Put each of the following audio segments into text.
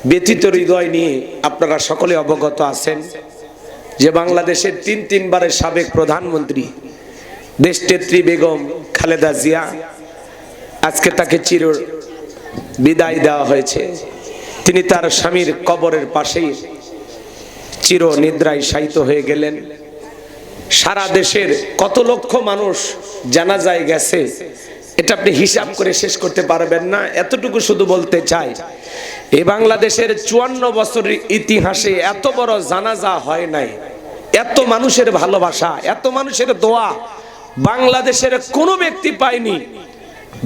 ব্যথিত হৃদয় নিয়ে আপনারা সকলে অবগত আছেন যে বাংলাদেশের তিনবারের সাবেক প্রধানমন্ত্রী দেশনেত্রী বেগম খালেদা জিয়া আজকে তাকে চির বিদায় দেওয়া হয়েছে। তিনি তার স্বামীর কবরের পাশেই চির নিদ্রায় শায়িত হয়ে গেলেন। সারা দেশের কত লক্ষ মানুষ জানাজায় গেছে এটা আপনি হিসাব করে শেষ করতে পারবেন না। এতটুকু শুধু বলতে চাই, এই বাংলাদেশের 54 বছরের ইতিহাসে এত বড় জানাজা হয় নাই। এত মানুষের ভালোবাসা, এত মানুষের দোয়া বাংলাদেশের কোনো ব্যক্তি পায়নি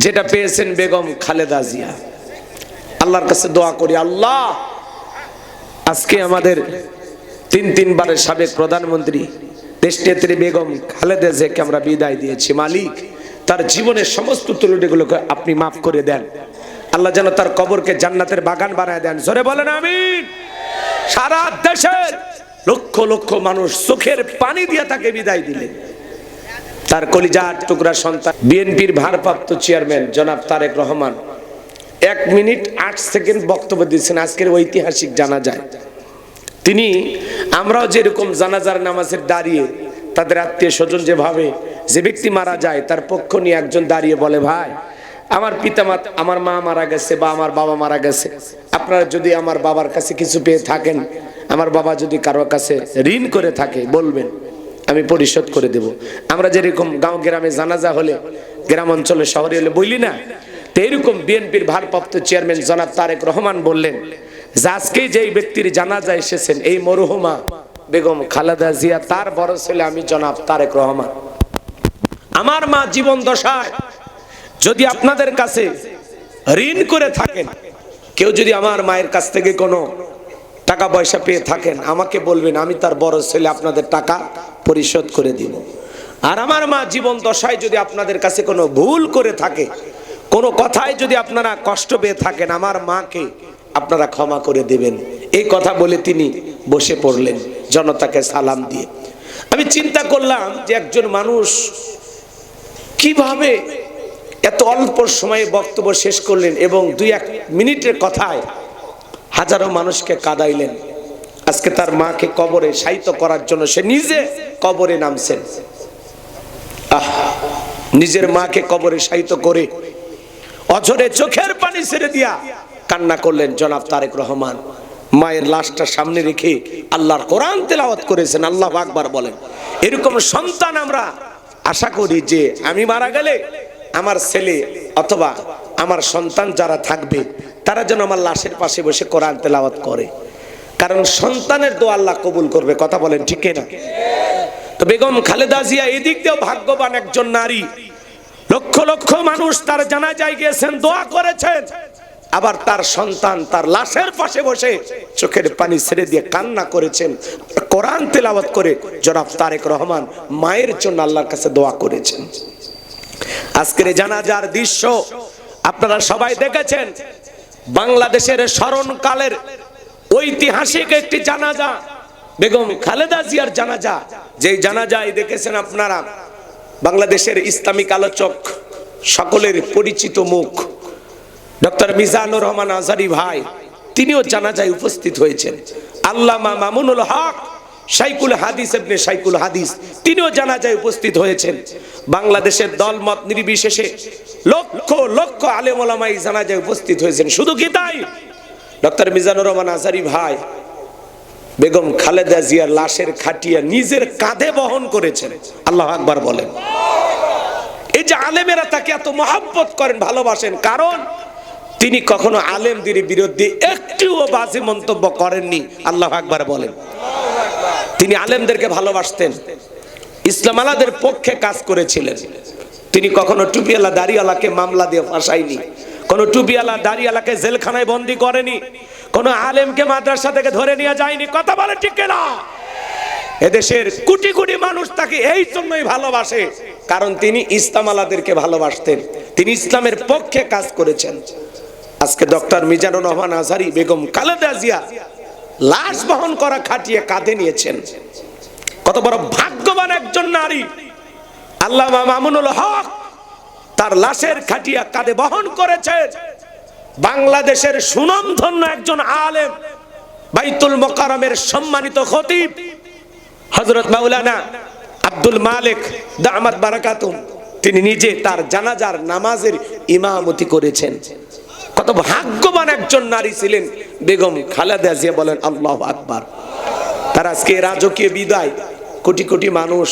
যেটা পেয়েছেন বেগম খালেদা জিয়া। আল্লাহর কাছে দোয়া করি, আল্লাহ আজকে আমাদের তিনবারের সাবেক প্রধানমন্ত্রী দেশনেত্রী বেগম খালেদা জিয়াকে আমরা বিদায় দিয়েছি। মালিক তার জীবনের সমস্ত ত্রুটিগুলোকে আপনি মাফ করে দেন। আল্লাহ যেন তার কবরকে জান্নাতের বাগান বানায় দেন। জোরে বলেন আমিন। সারা দেশের লক্ষ লক্ষ মানুষ চোখের পানি দিয়ে তাকে বিদায় দিলেন। তার কলিজার টুকরা সন্তান বিএনপির ভারপ্রাপ্ত চেয়ারম্যান জনাব তারেক রহমান 1 মিনিট 8 সেকেন্ড বক্তব্য দিয়েছেন আজকের ঐতিহাসিক জানাজায়। তিনি আমরাও যেরকম জানাজার নামাজের দাঁড়িয়ে তাদের আত্মীয় স্বজন যেভাবে যে ব্যক্তি মারা যায় তার পক্ষ নিয়ে একজন দাঁড়িয়ে বলে, ভাই আমার পিতামাতা, আমার মা মারা গেছে বা আমার বাবা মারা গেছে, আপনারা যদি আমার বাবার কাছে কিছু পেয়ে থাকেন, আমার বাবা যদি কারোর কাছে ঋণ করে থাকে বলবেন, আমি পরিশোধ করে দেব। আমরা যেরকম গাঁও গ্রামে জানাজা হলে, গ্রাম অঞ্চলে শহরে হলে বলি না, তো এরকম বিএনপির ভারপ্রাপ্ত চেয়ারম্যান জনাব তারেক রহমান বললেন যে আজকে যেই ব্যক্তির জানাজা এসেছেন এই মরহুমা বেগম খালেদা জিয়া, তার বড় ছেলে আমি জনাব তারেক রহমান। আমার মা জীবন দশায় যদি আপনাদের কাছে ঋণ করে থাকেন, কেউ যদি আমার মায়ের কাছ থেকে কোনো টাকা পয়সা পেয়ে থাকেন আমাকে বলবেন, আমি তার বড় ছেলে আপনাদের টাকা পরিশোধ করে দিব। আর আমার মা জীবন দশায় যদি আপনাদের কাছে কোনো ভুল করে থাকে, কোনো কথায় যদি আপনারা কষ্ট পেয়ে থাকেন, আমার মাকে আপনারা ক্ষমা করে দেবেন। এই কথা বলে তিনি বসে পড়লেন জনতাকে সালাম দিয়ে। আমি চিন্তা করলাম যে একজন মানুষ কিভাবে এত অল্প সময়ে বক্তব্য শেষ করলেন এবং 2-1 মিনিটের কথায় হাজারো মানুষকে কাঁদাইলেন। আজকে তার মাকে কবরে শায়িত করার জন্য সে নিজে কবরে নামছেন। নিজের মাকে কবরে শায়িত করে অঝরে চোখের পানি ছেড়ে দিয়া কান্না করলেন জনাব তারেক রহমান। মায়ের লাশটা সামনে রেখে আল্লাহর কোরআন তেলাওয়াত করেছেন। আল্লাহু আকবার বলেন। এরকম সন্তান আমরা আশা করি যে আমি মারা গেলে আমার ছেলে অথবা আমার সন্তান যারা থাকবে তারা যেন আমার লাশের পাশে বসে কোরআন তেলাওয়াত করে, কারণ সন্তানের দোয়া আল্লাহ কবুল করবে। কথা বলেন ঠিক না? তো বেগম খালেদা জিয়া এদিক দিয়েও ভাগ্যবান একজন নারী। লক্ষ লক্ষ মানুষ তার জানাজায় গিয়েছেন, দোয়া করেছেন, আবার তার সন্তান তার লাশের পাশে বসে চোখের পানি ছেড়ে দিয়ে কান্না করেছেন, কোরআন তেলাওয়াত করে জনাব তারেক রহমান মায়ের জন্য আল্লাহর কাছে দোয়া করেছেন। আজকের জানাজার দৃশ্য আপনারা সবাই দেখেছেন। বাংলাদেশের স্মরণকালের ঐতিহাসিক একটি জানাজা বেগম খালেদা জিয়ার জানাজা। যেই জানাজায় দেখেছেন আপনারা বাংলাদেশের ইসলামিক আলোচক সকলের পরিচিত মুখ ডক্টর মিজানুর রহমান আজহারী ভাই, তিনিও জানাজায় উপস্থিত হয়েছেন। আল্লামা মামুনুল হক শাইখুল হাদিস ইবনে শাইখুল হাদিস, তিনিও জানাজায় উপস্থিত হয়েছেন। বাংলাদেশের দলমত নির্বিশেষে লক্ষ লক্ষ আলেম ওলামা এই জানাজায় উপস্থিত হয়েছেন। শুধু কি তাই, ডক্টর মিজানুর রহমান আজহারী ভাই বেগম খালেদা জিয়ার লাশের খাটিয়া নিজের কাঁধে বহন করেছেন। আল্লাহু আকবার বলেন। এই যে আলেমেরা তাকে এত মহব্বত করেন, ভালোবাসেন, কারণ তিনি কখনো আলেমদের বিরুদ্ধে একটুও বাজে মন্তব্য করেননি। আল্লাহু আকবার বলেন। তিনি আলেমদেরকে ভালোবাসতেন, ইসলাম আলাদের পক্ষে কাজ করেছিলেন। তিনি কখনো টুপিওয়ালা দাড়িওয়ালাকে মামলা দিয়ে ফাঁসাইনি, কোন টুপিওয়ালা দাড়িওয়ালাকে জেলখানায় বন্দী করেনি, কোন আলেমকে মাদ্রাসা থেকে ধরে নিয়ে যায়নি। কথা বলে ঠিক না? এদেশের কোটি কোটি মানুষ তাকে এই জন্যই ভালোবাসে, কারণ তিনি ইসলাম আলাদেরকে ভালোবাসতেন, তিনি ইসলামের পক্ষে কাজ করেছেন। আজকে ডক্টর মিজানুর রহমান আজহারী বেগম খালেদা জিয়া লাশ বহন করা খাটিয়ে কাঁধে নিয়েছেন। কত বড় ভাগ্যবান একজন নারী। আল্লামা মামুনুল হক তার লাশের খাটিয়া কাঁধে বহন করেছে। বাংলাদেশের সুনামধন্য একজন আলেম, বাইতুল মোকাররমের সম্মানিত খতিব হযরত মাওলানা আব্দুল মালিক দামাত বারাকাতুম, তিনি নিজে তার জানাজার নামাজের ইমামতি করেছেন। কত ভাগ্যবান একজন নারী ছিলেন বেগম খালেদা জিয়া, বলেন আল্লাহু আকবার। তার আজকে রাজকীয় বিদায়, কোটি কোটি মানুষ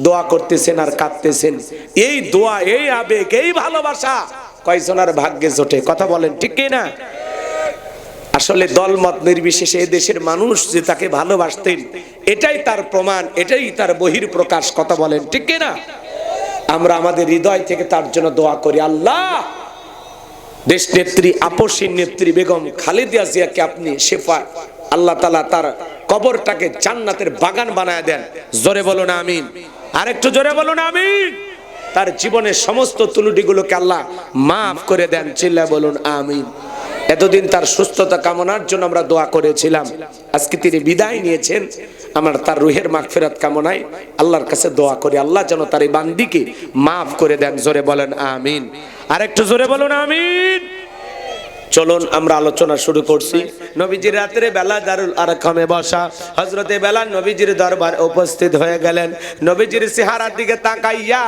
দোয়া করতেছেন আর কাঁদতেছেন। এই দোয়া, এই আবেগ, এই ভালোবাসা কয়জনের ভাগ্যে জোটে? কথা বলেন ঠিক কি না? আসলে দলমত নির্বিশেষে এই দেশের মানুষ যে তাকে ভালোবাসতেন, এটাই তার প্রমাণ, এটাই তার বহির প্রকাশ। কথা বলেন ঠিক কি না? আমরা আমাদের হৃদয় থেকে তার জন্য দোয়া করি, আল্লাহ দেশ নেত্রী, আপসীর নেত্রী বেগম খালেদা জিয়াকে আপনি শেফা, আল্লাহ তাআলা তার কবরটাকে জান্নাতের বাগান বানায় দেন। জোরে বলুন আমিন। আরেকটু জোরে বলুন আমিন। তার জীবনের সমস্ত ত্রুটিগুলোকে আল্লাহ মাফ করে দেন, চিল্লায় বলুন আমিন। এতদিন তার সুস্থতা কামনার জন্য আমরা দোয়া করেছিলাম, আজকে তিনি বিদায় নিয়েছেন। আমার তার রুহের মাগফিরাত কামনায় আল্লাহর কাছে দোয়া করি, আল্লাহ যেন তার এই বান্দিকে মাফ করে দেন। জোরে বলেন আমিন। আরেকটু জোরে বলুন আমিন। চলুন আমরা আলোচনা শুরু করছি। নবীজির রাতের বেলা দারুল আরকামে বসা হযরতে বেলাল নবীজির দরবার উপস্থিত হয়ে গেলেন। নবীজির চেহারার দিকে তাকাইয়া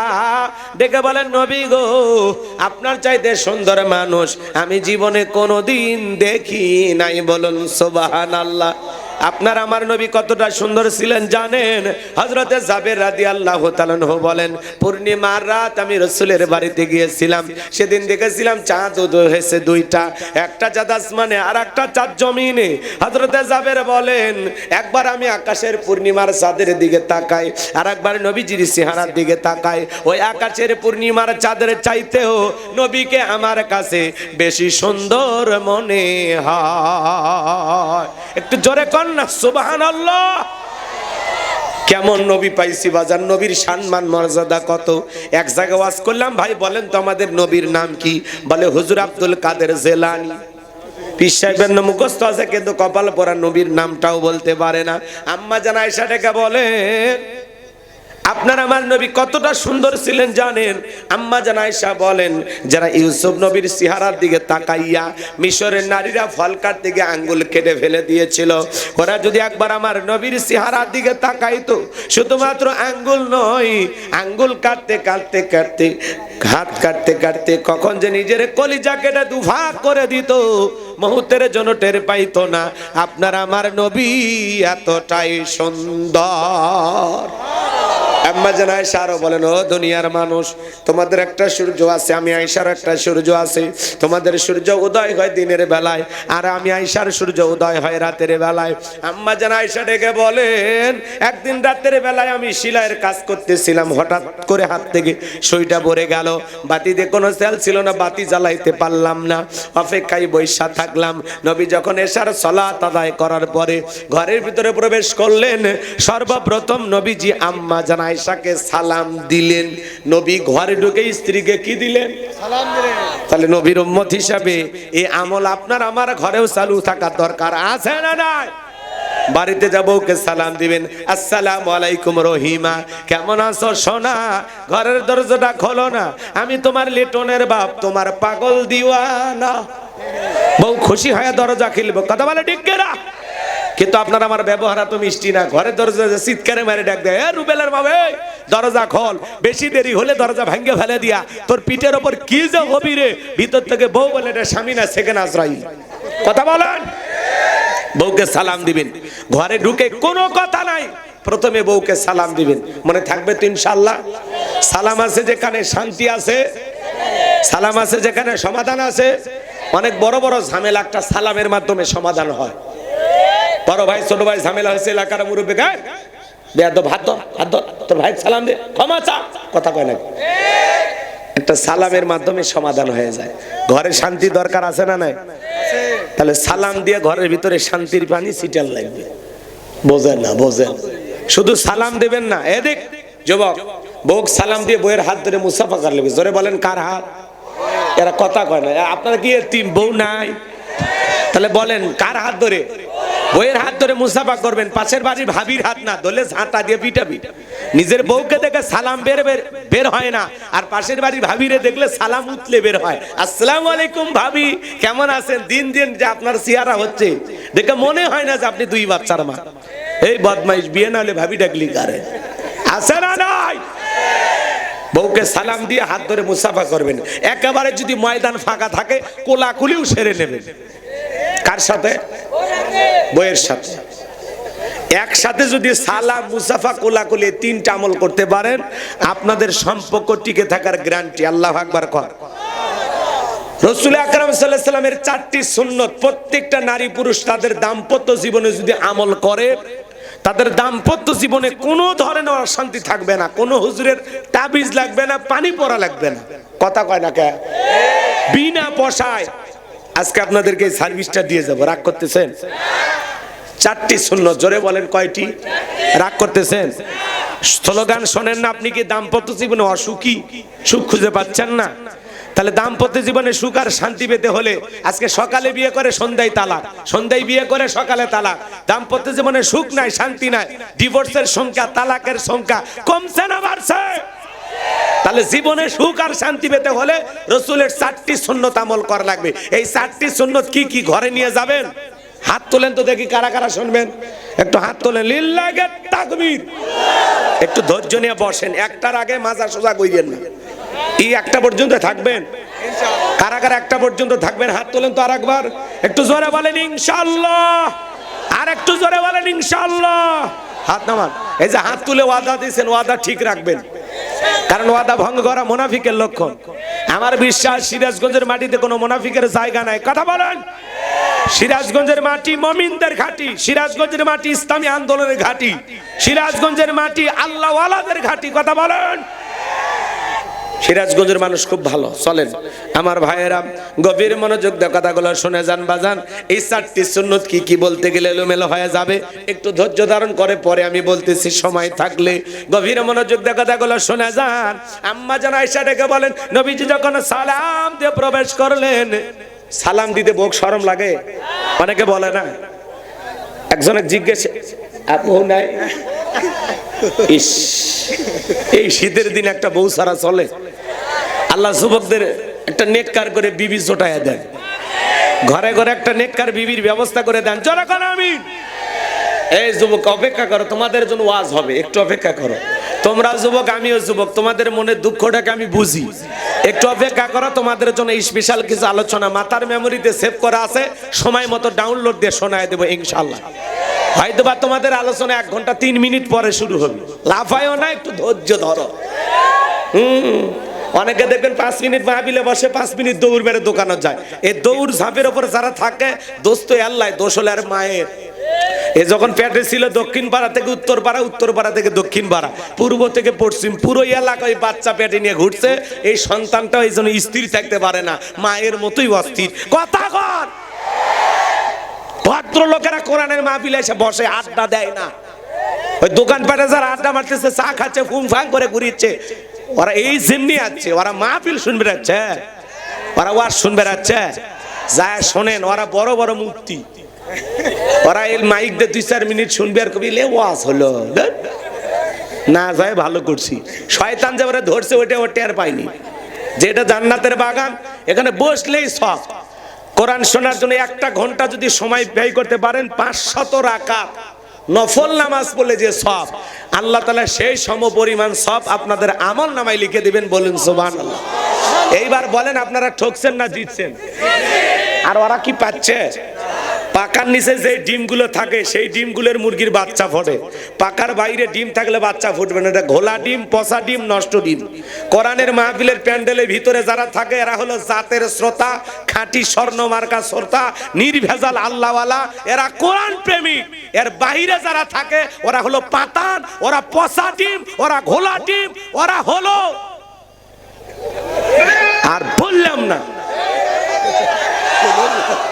ডেকে বলেন, নবী গো, আপনার চাইতে সুন্দর মানুষ আমি জীবনে কোনোদিন দেখি নাই। বলুন সুবহানাল্লাহ। আপনার আমার নবী কতটা সুন্দর ছিলেন জানেন? হযরতে জাবের রাদিয়াল্লাহু তাআলা আনহু বলেন, পূর্ণিমার রাত আমি রাসূলের বাড়িতে গিয়েছিলাম। সেদিন দেখেছিলাম চাঁদ উদয় হয়েছে দুইটা, একটা চাঁদ আসমানে আর একটা চাঁদ জমিনে। হযরতে জাবের বলেন, একবার আমি আকাশের পূর্ণিমার চাঁদের দিকে তাকাই, আর একবার নবীজির চেহারার দিকে তাকাই। ওই আকাশের পূর্ণিমার চাঁদের চাইতেও নবীকে আমার কাছে বেশি সুন্দর মনে হয়। একটু জোরে কর না সুবহানাল্লাহ। কেমন নবী পাইছি বাজার, নবীর সম্মান মর্যাদা কত। এক জায়গায় ওয়াজ করলাম, ভাই বলেন তো আমাদের নবীর নাম কি? বলে হুজুর আব্দুল কাদের জেলানী। পীর সাহেবের নাম মুখস্থ আছে কিন্তু কপাল পরা নবীর নামটাও বলতে পারে না। আম্মা জান আয়েশা ডেকে বলেন, আপনার আমার নবী কতটা সুন্দর ছিলেন জানেন? আম্মা জান আয়েশা বলেন, যারা ইউসুফ নবীর চেহারার দিকে তাকাইয়া মিশরের নারীরা ফল কাটতে গিয়ে আঙ্গুল কেটে ফেলে দিয়েছিল, ওরা যদি একবার আমার নবীর চেহারার দিকে তাকাইতো, শুধুমাত্র আঙ্গুল নয়, আঙ্গুল কাটতে কাটতে কাটতে, হাত কাটতে কাটতে কখন যে নিজের কলিজা কেটে দুভাগ করে দিত, মুহূর্তের জন্য টের পাইতো না। আপনার আমার নবী এতটাই সুন্দর। আম্মা জান আয়েশা আরো বলেন, ও দুনিয়ার মানুষ, তোমাদের একটা সূর্য আছে, আমি আয়েশার একটা সূর্য আছে। তোমাদের সূর্য উদয় হয় দিনের বেলায়, আর আমি আয়েশার সূর্য উদয় হয় রাতের বেলায়। আম্মা জান আয়েশা ডেকে বলেন, একদিন রাতের বেলায় আমি সেলাইয়ের কাজ করতেছিলাম, হঠাৎ করে হাত থেকে সুইটা পড়ে গেল। বাতিতে কোনো তেল ছিল না, বাতি জ্বালাইতে পারলাম না, অপেক্ষায় বৈশা থাকলাম। নবী যখন এশার সালাত আদায় করার পরে ঘরের ভিতরে প্রবেশ করলেন, সর্বপ্রথম নবীজি আম্মা জান আয়েশাকে সালাম দিলেন। নবী ঘরে ঢুকে স্ত্রীকে কি দিলেন? সালাম দিলেন। তাহলে নবীর উম্মত হিসাবে এই আমল আপনার আমার ঘরেও চালু থাকার দরকার আছে না নাই? বাড়িতে যাব ওকে সালাম দিবেন, আসসালামু আলাইকুম রহিমা, কেমন আছো সোনা? ঘরের দরজাটা খোলো না, আমি তোমার লিটনের বাপ, তোমার পাগল দিওয়ানা। বউ খুশি হয়ে দরজা খুলবে, কথা বলে ঠিক না? কিন্তু আপনার আমার ব্যবহার এত মিষ্টি না। ঘরের দরজা চিৎকারে মারে ডাক দেয়, রুবেলের বাবে দরজা খোল, বেশি দেরি হলে দরজা ভাঙ্গে ফেলে দিয়া তোর পিঠের ওপর কি যে হবি রে। ভিতর থেকে বউ বলে, এটা স্বামী না সেকেন্ড আজরাইল। কথা বলেন। বউকে সালাম দিবেন, ঘরে ঢুকে কোনো কথা নাই, প্রথমে বউকে সালাম দিবেন। মনে থাকবে তো ইনশাআল্লাহ? সালাম আছে যেখানে শান্তি আছে, সালাম আছে যেখানে সমাধান আছে। অনেক বড় বড় ঝামেলা একটা সালামের মাধ্যমে সমাধান হয়। বড় ভাই ছোট ভাই ঝামেলা হয়েছে, এলাকার মুরব্বী গায় বেয়াদব, হাত ধর, হাত ধর, তোর ভাই সালাম দে, ক্ষমা চা, কথা কয় না। একটা সালামের মাধ্যমে সমাধান হয়ে যায়। ঘরে শান্তি দরকার আছে না নাই? তাহলে সালাম দিয়ে ঘরের ভিতরে শান্তির পানি ছিটাল লাগবে। বোঝেন না? বোঝেন। শুধু সালাম দেবেন না, এদিক যুবক, বউ সালাম দিয়ে বউয়ের হাত ধরে মুসাফা করা লাগবে। জোরে বলেন কার হাত? এরা কথা কয় না। আপনারা কি তিন বউ নাই? তাহলে বলেন কার হাত ধরে? বউয়ের হাত ধরে মুসাফা করবেন। পাশের বাড়ির ভাবির হাত না ধরলে ঝাঁটা দিয়ে পিটাবি। নিজের বউকে দেখে সালাম বের হয় না, আর পাশের বাড়ির ভাবিরে দেখলে সালাম উতলে বের হয়। আসসালামু আলাইকুম ভাবি, কেমন আছেন? দিন দিন যে আপনার চেহারা হচ্ছে দেখে মনে হয় না যে আপনি 2 বাচ্চার মা। এই বদমাইশ, বিয়ে না হলে ভাবি ডাকলি কারে? আছে না নাই? বউকে সালাম দিয়ে হাত ধরে মুসাফা করবেন। একেবারে যদি ময়দান ফাঁকা থাকে কোলাকুলিও সেরে নেবেন। কার সাথে? বউয়ের সাথে। একসাথে যদি সালাম, মুসাফা, কোলাকুলি 3টা আমল করতে পারেন, আপনাদের সম্পর্ক টিকে থাকার গ্যারান্টি। আল্লাহু আকবার কর। রাসূল আকরাম সাল্লাল্লাহু আলাইহি সাল্লামের 4টি সুন্নাত প্রত্যেকটা নারী পুরুষ তাদের দাম্পত্য জীবনে যদি আমল করে, তাদের দাম্পত্য জীবনে কোনো ধরনের অশান্তি থাকবে না, কোনো হুজুরের তাবিজ লাগবে না, পানি পড়া লাগবে না। কথা কয় না কে? বিনা পয়সায় আজকে আপনাদেরকে এই সার্ভিসটা দিয়ে যাব। রাগ করতেছেন? 4টি সুন্নাত, জোরে বলেন কয়টি? রাগ করতেছেন? স্লোগান শোনেন না? আপনি কি দাম্পত্য জীবনে অসুখী, সুখ খুঁজে পাচ্ছেন না? তাহলে দাম্পত্য জীবনে সুখ আর শান্তি পেতে হলে আজকে সকালে বিয়ে করে সন্ধ্যায় তালাক, সন্ধ্যায় বিয়ে করে সকালে তালাক। দাম্পত্য জীবনে সুখ নাই, শান্তি নাই, ডিভোর্সের সংখ্যা, তালাকের সংখ্যা কমছে না বাড়ছে? তাহলে জীবনে সুখ আর শান্তি পেতে হলে রাসূলের 4টি সুন্নাত আমল করা লাগবে। এই 4টি সুন্নাত কি কি ঘরে নিয়ে যাবেন? হাত তোলেন তো দেখি কারা কারা শুনবেন। একটু হাত তোলেন। লিল্লাহি তাকবীর। একটু ধৈর্য নিয়ে বসেন, একটার আগে মাজা সোজা কইরেন না। এই একটা পর্যন্ত থাকবেন? কারা কারা একটা পর্যন্ত থাকবেন? হাত তোলেন তো আরেকবার। একটু জোরে বলেন ইনশাআল্লাহ। আর একটু জোরে বলেন ইনশাআল্লাহ। হাত নামান। এই যে হাত তুলে ওয়াদা দিয়েছেন, ওয়াদা ঠিক রাখবেন, কারণ ওয়াদা ভঙ্গ করা মুনাফিকের লক্ষণ। আমার বিশ্বাস সিরাজগঞ্জের মাটিতে কোনো মুনাফিকের জায়গা নাই। কথা বলেন। সিরাজগঞ্জের মাটি মুমিনদের ঘাঁটি, সিরাজগঞ্জের মাটি ইসলামী আন্দোলনের ঘাঁটি, সিরাজগঞ্জের মাটি আল্লাহ ওয়ালাদের ঘাঁটি। কথা বলেন। সিরাজগঞ্জের মানুষ খুব ভালো। চলেন আমার ভাইয়েরা, গভীর মনোযোগ দিয়ে কথাগুলো শুনে যান বাজান। এই 4টি সুন্নাত কি কি বলতে গেলে এলোমেলো হয়ে যাবে, একটু ধৈর্য ধারণ করে পরে আমি বলতেছি, সময় থাকলে গভীর মনোযোগ দিয়ে কথাগুলো শুনে যান। আম্মা জান আয়েশা ডেকে বলেন, নবীজি যখন সালাম দিয়ে প্রবেশ করলেন, সালাম দিতে বউর শরম লাগে? অনেকে বলে না। একজনে জিজ্ঞেস, আপু নাই? ইস, এই শীতের দিন একটা বউ ছাড়া চলে? আল্লাহ যুবকদের একটা নেককার করে বিবি জোটায়া দেন, ঘরে ঘরে একটা নেককার বিবির ব্যবস্থা করে দেন। চলো কোন আমিন। এই যুবক অপেক্ষা করো, তোমাদের জন্য ওয়াজ হবে, একটু অপেক্ষা করো। তোমরা যুবক, আমিও যুবক, তোমাদের মনের দুঃখটাকে আমি বুঝি, একটু অপেক্ষা করো। তোমাদের জন্য স্পেশাল কিছু আলোচনা মাথার মেমোরিতে সেভ করা আছে, সময় মতো ডাউনলোড দিয়ে শোনায় দেবো ইনশাআল্লাহ। হয়তো বা তোমাদের আলোচনা 1 ঘন্টা 3 মিনিট পরে শুরু হবে। লাফায়ও না, একটু ধৈর্য ধরো। অনেকে দেখবেন 5 মিনিট মাহফিলে বসে, 5 মিনিট দৌড় মেরে দোকানে যায়। এই দৌড় ঝাঁপের উপর যারা থাকে, দোস্ত আল্লাহ, দোষ হলে আর মায়ের। এ যখন পেটে ছিল দক্ষিণ পাড়া থেকে উত্তর পাড়া, উত্তর পাড়া থেকে দক্ষিণ পাড়া, পূর্ব থেকে পশ্চিম, পুরো এলাকায় বাচ্চা পেটে নিয়ে ঘুরছে। এই সন্তানটা এই জন্য স্থির থাকতে পারে না, মায়ের মতোই অস্থির। কথা কর। ভদ্রলোকেরা কোরআনের মাহফিলে এসে বসে, আড্ডা দেয় না। ওই দোকানপাটে যারা আড্ডা মারতেছে, চা খাচ্ছে, ফুং ফাং করে ঘুরিচ্ছে, ওরা এই জিম্মি আছে, ওরা মাহফিল শুনবে যাচ্ছে, ওরা ওয়াজ শুনবে যাচ্ছে। যায় শোনেন, ওরা বড় বড় মুক্তি, ওরা এই মাইক দিয়ে 2-4 মিনিট শুনবে আর কবি লে ওয়াজ হলো না, যায় ভালো করছি। শয়তান যে ওরা ধরছে, ওইটা ও টের পায়নি। যেটা জান্নাতের বাগান, এখানে বসলেই সব। কোরআন শোনার জন্য 1টা ঘন্টা যদি সময় ব্যয় করতে পারেন, 500 রাকাত নফল নামাজ পড়লে যে সব, আল্লাহ তাআলা সেই সমপরিমাণ সব আপনাদের আমল নামায় লিখে দিবেন। বলেন সুবহানাল্লাহ। এইবার বলেন, আপনারা ঠকছেন না জিতছেন? আর ওরা কি পাচ্ছে? পাকার নিচে যে ডিমগুলো থাকে, সেই ডিমগুলোর মুরগির বাচ্চা ফোটে। পাকার বাইরে ডিম থাকলে বাচ্চা ফুটবে না। এটা ঘোলা ডিম, পচা ডিম, নষ্ট ডিম। কোরআনের মাহফিলের প্যান্ডেলের ভিতরে যারা থাকে, এরা হলো জাতের শ্রোতা, খাঁটি স্বর্ণ মার্কা শ্রোতা, নির্ভেজাল আল্লাহওয়ালা, এরা কোরআন প্রেমিক। এর বাইরে যারা থাকে, ওরা হলো পাতান, ওরা পচা ডিম, ওরা ঘোলা ডিম, ওরা হলো, আর বললাম না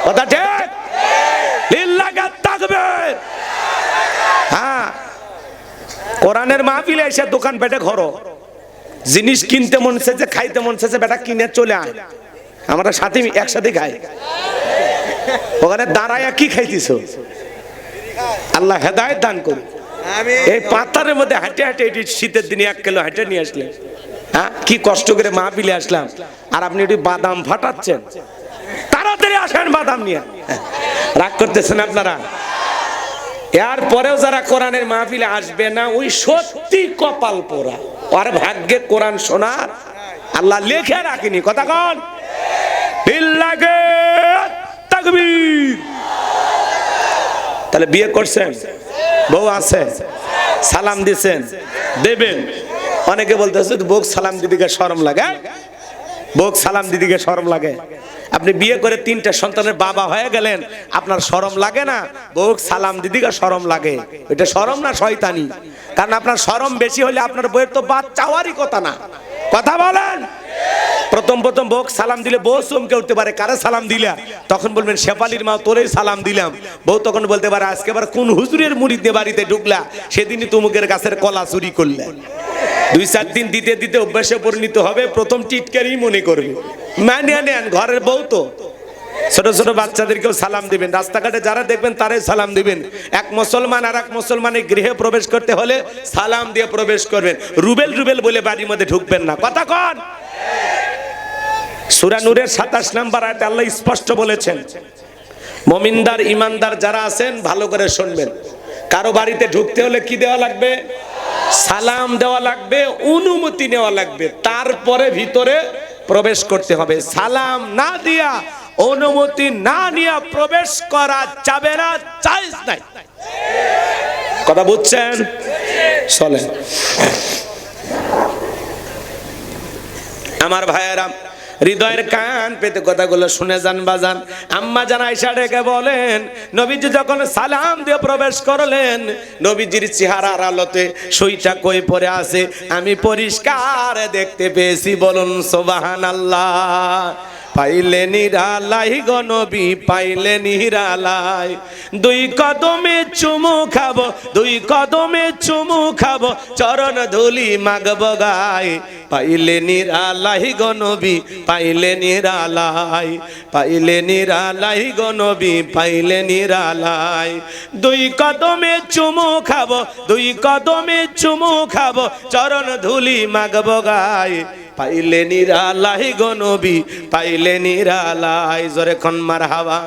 কথা ঠিক? হ্যাঁ, কোরআনের মাহফিলে এসে দোকান পেটে ঘরো, জিনিস কিনতে মন চাইছে, খাইতে মন চাইছে, বেটা কিনে চলে আয়, আমরা সাথে একসাথে খাই। ওখানে দাঁড়ায় কি খাইতিস? আল্লাহ হেদায়েত দান করুন। এই পাতারের মধ্যে হাঁটে হাঁটে এটি শীতের দিনে 1 কিলো হাঁটে নিয়ে আসলেন। হ্যাঁ, কি কষ্ট করে মাহফিলে আসলাম, আর আপনি এটি বাদাম ফাটাচ্ছেন। তাড়াতাড়ি আসেন বাদাম নিয়ে। রাগ করতেছেন আপনারা? এরপরেও যারা কোরআনের মাহফিলে আসবে না, ওই সত্যি কপাল পোড়া। আর ভাগ্যে কোরআন শোনার আল্লাহ লেখে রাখেনি। কথা কন বিল্লাহে তাকবীর। তাহলে বিয়ে করছেন, বউ আছে, সালাম দিছেন, দেবেন। অনেকে বলতেছে বউ সালাম দিদিকে শরম লাগে, বউ সালাম দিদিকে শরম লাগে। আপনি বিয়ে করে 3টা সন্তানের বাবা হয়ে গেলেন, আপনার শরম লাগে না? বউ সালাম দিদিকে শরম লাগে। এটা শরম না শয়তানি? কারণ আপনার শরম বেশি হলে আপনার বউয়ের তো বাচ্চা হওয়ারই কথা না। কথা বলেন। প্রথম বউ সালাম দিলে বউ চমকে উঠতে পারে, কারে সালাম দিলা? তখন বলবেন শেফালির মা, তোরেই সালাম দিলাম। বউ তখন বলতে পারে, আজকে আবার কোন হুজুরের মুরিদ দিয়ে বাড়িতে ঢুকলা, সেদিনই তুমুকের গাছের কলা চুরি করলে। 2-4 দিন দিতে দিতে অভ্যাসে পরিণত হবে, প্রথম টিটকারি মনে করবে। মানিয়ে নেন, ঘরের বউ তো। ছোট ছোট বাচ্চাদেরকেও সালাম দিবেন, রাস্তাঘাটে যারা দেখবেন তারাই সালাম দিবেন। এক মুসলমান আর এক মুসলমানের গৃহে প্রবেশ করতে হলে সালাম দিয়ে প্রবেশ করবেন। রুবেল রুবেল বলে বাড়ির মধ্যে ঢুকবেন না। কথা কন। সূরা নূরের 27 নম্বর আয়াতে আল্লাহ স্পষ্ট বলেছেন, মুমিনদার ইমানদার যারা আছেন ভালো করে শুনবেন। কারো বাড়িতে ঢুকতে হলে কি দেওয়া লাগবে? সালাম দেওয়া লাগবে, অনুমতি নেওয়া লাগবে, তারপরে ভিতরে প্রবেশ করতে হবে। সালাম না দিয়া, অনুমতি না নিয়ে প্রবেশ করা যাবে না, জায়েজ নাই। কথা বুঝছেন? চলেন আমার ভাইয়েরা, হৃদয়ের কান পেতে কথাগুলো শুনে যান বাজান। আম্মা জান আয়েশা ডেকে বলেন, নবীজি যখন সালাম দিয়ে প্রবেশ করলেন, নবীজির চেহারার আলোতে সুইটা কই পড়ে আছে আমি পরিষ্কার দেখতে পেয়েছি। বলুন সুবহানাল্লাহ। পাইলে নিরালাই গো নবী, পাইলে নিরালাই। 2 কদমে চুমু খাবো, 2 কদমে চুমু খাবো, চরণ ধুলি মাগবো গায়। পাইলে নিরালাই গো নবী, পাইলে নিরালাই, পাইলে নিরালাই গো নবী, পাইলে নিরালাই। 2 কদমে চুমু খাবো, 2 কদমে চুমু খাবো, চরণ ধুলি মাগবো গায়। পাইলে নিরালাই গো নবী, পাইলে নিরালাই। জোরে খন মারহাবা।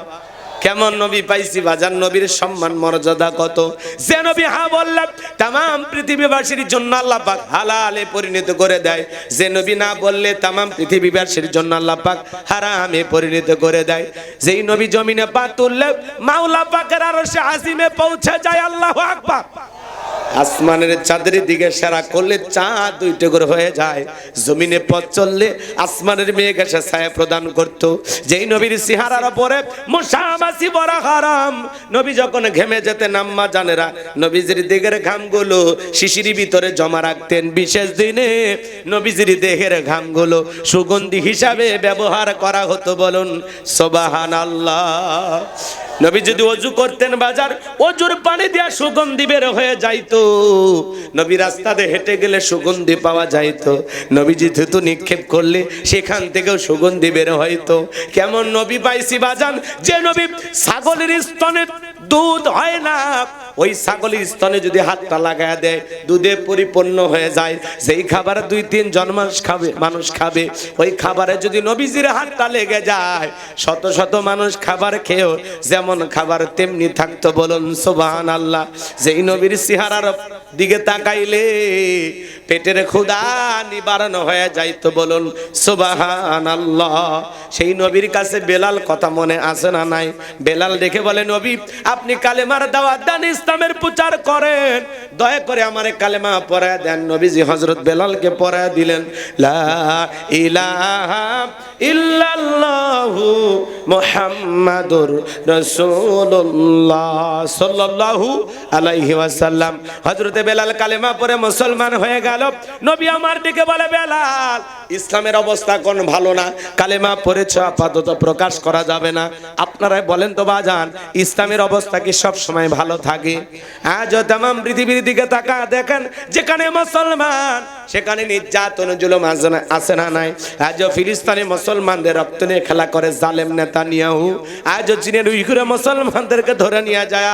কেমন নবী পাইছি বাজান, নবীর সম্মান মর্যাদা কত। যে নবী হা বললে তামাম পৃথিবীবাসীর জন্য আল্লাহ পাক হালালে পরিণত করে দেয়, যে নবী না বললে তামাম পৃথিবীবাসীর জন্য আল্লাহ পাক হারামে পরিণত করে দেয়। যেই নবী জমিনে পা তুললে মাওলা পাকের আরশে আজিমে পৌঁছে যায়। আল্লাহু আকবার। আসমানের চাঁদের দিকে ইশারা করলে চাঁদ 2 টুকরো হয়ে যায়। জমিনে পথ চললে আসমানের মেঘ এসে ছায়া প্রদান করত। যেই নবীর চেহারার উপরে মুসামাসি বড় হারাম। নবী যখন ঘেমে যেতেন আম্মা জানেরা, নবীজির দেহের ঘামগুলো শিশির ভিতরে জমা রাখতেন। বিশেষ দিনে নবীজির দেহের ঘামগুলো সুগন্ধি হিসাবে ব্যবহার করা হতো। বলুন সুবহানাল্লাহ। নবী যদি ওযু করতেন বাজার, ওযুর পানি দিয়া সুগন্ধি বের হয়ে যাইতো। নবী রাস্তাতে হেঁটে গেলে সুগন্ধি পাওয়া যাইতো। নবীজি থুতু নিক্ষেপ করলে সেখান থেকেও সুগন্ধি বের হইতো। কেমন নবী পাইছি বাজান, যে নবী ছাগলের স্তনে দুধ হয় না, ওই ছাগলের স্তনে যদি হাতটা লাগায় দেয় দুধে পরিপূর্ণ হয়ে যায়। যেই খাবার 2-3 জন মানুষ খাবে, ওই খাবারে যদি নবীজির হাতটা লেগে যায়, শত শত মানুষ খাবার খেয়েও যেমন খাবার তেমনি থাকতো। বলুন সুবহানাল্লাহ। যেই নবীর চেহারার দিকে তাকাইলে পেটের ক্ষুধা নিবারণ হয়ে যাইতো। বলুন সুবহানাল্লাহ। সেই নবীর কাছে বেলাল কথা মনে আছে না নাই? বেলাল দেখে বলে, নবী আপনি কালেমার দাওয়াত দেন, ইসলামের প্রচার করেন, দয়া করে আমারে কালেমা পড়ায় দেন। নবীজি হযরত বেলালকে পড়ায় দিলেন, লা ইলাহা ইল্লাল্লাহু মুহাম্মাদুর রাসূলুল্লাহ সাল্লাল্লাহু আলাইহি ওয়াসাল্লাম। হযরতে বেলাল কালেমা পড়ে মুসলমান হয়ে গেল। নবী আমার দিকে বলে, বেলাল ইসলামের অবস্থা কোন ভালো না, কালেমা পড়েছ আপাতত প্রকাশ করা যাবে না। আপনারাই বলেন তো বাজান, ইসলামের অবস্থা কি সব সময় ভালো থাকে? আজ তামাম পৃথিবীর দিকে তাকা দেখেন, যেখানে মুসলমান সেখানে নির্যাতন জুলুম আছে না নাই? আজও ফিলিস্তিনে মুসলমানদের রক্ত নিয়ে খেলা করে জালেম নেতানিয়াহু। আজও চীনের উইঘুরে মুসলমানদেরকে ধরে নিয়ে যায়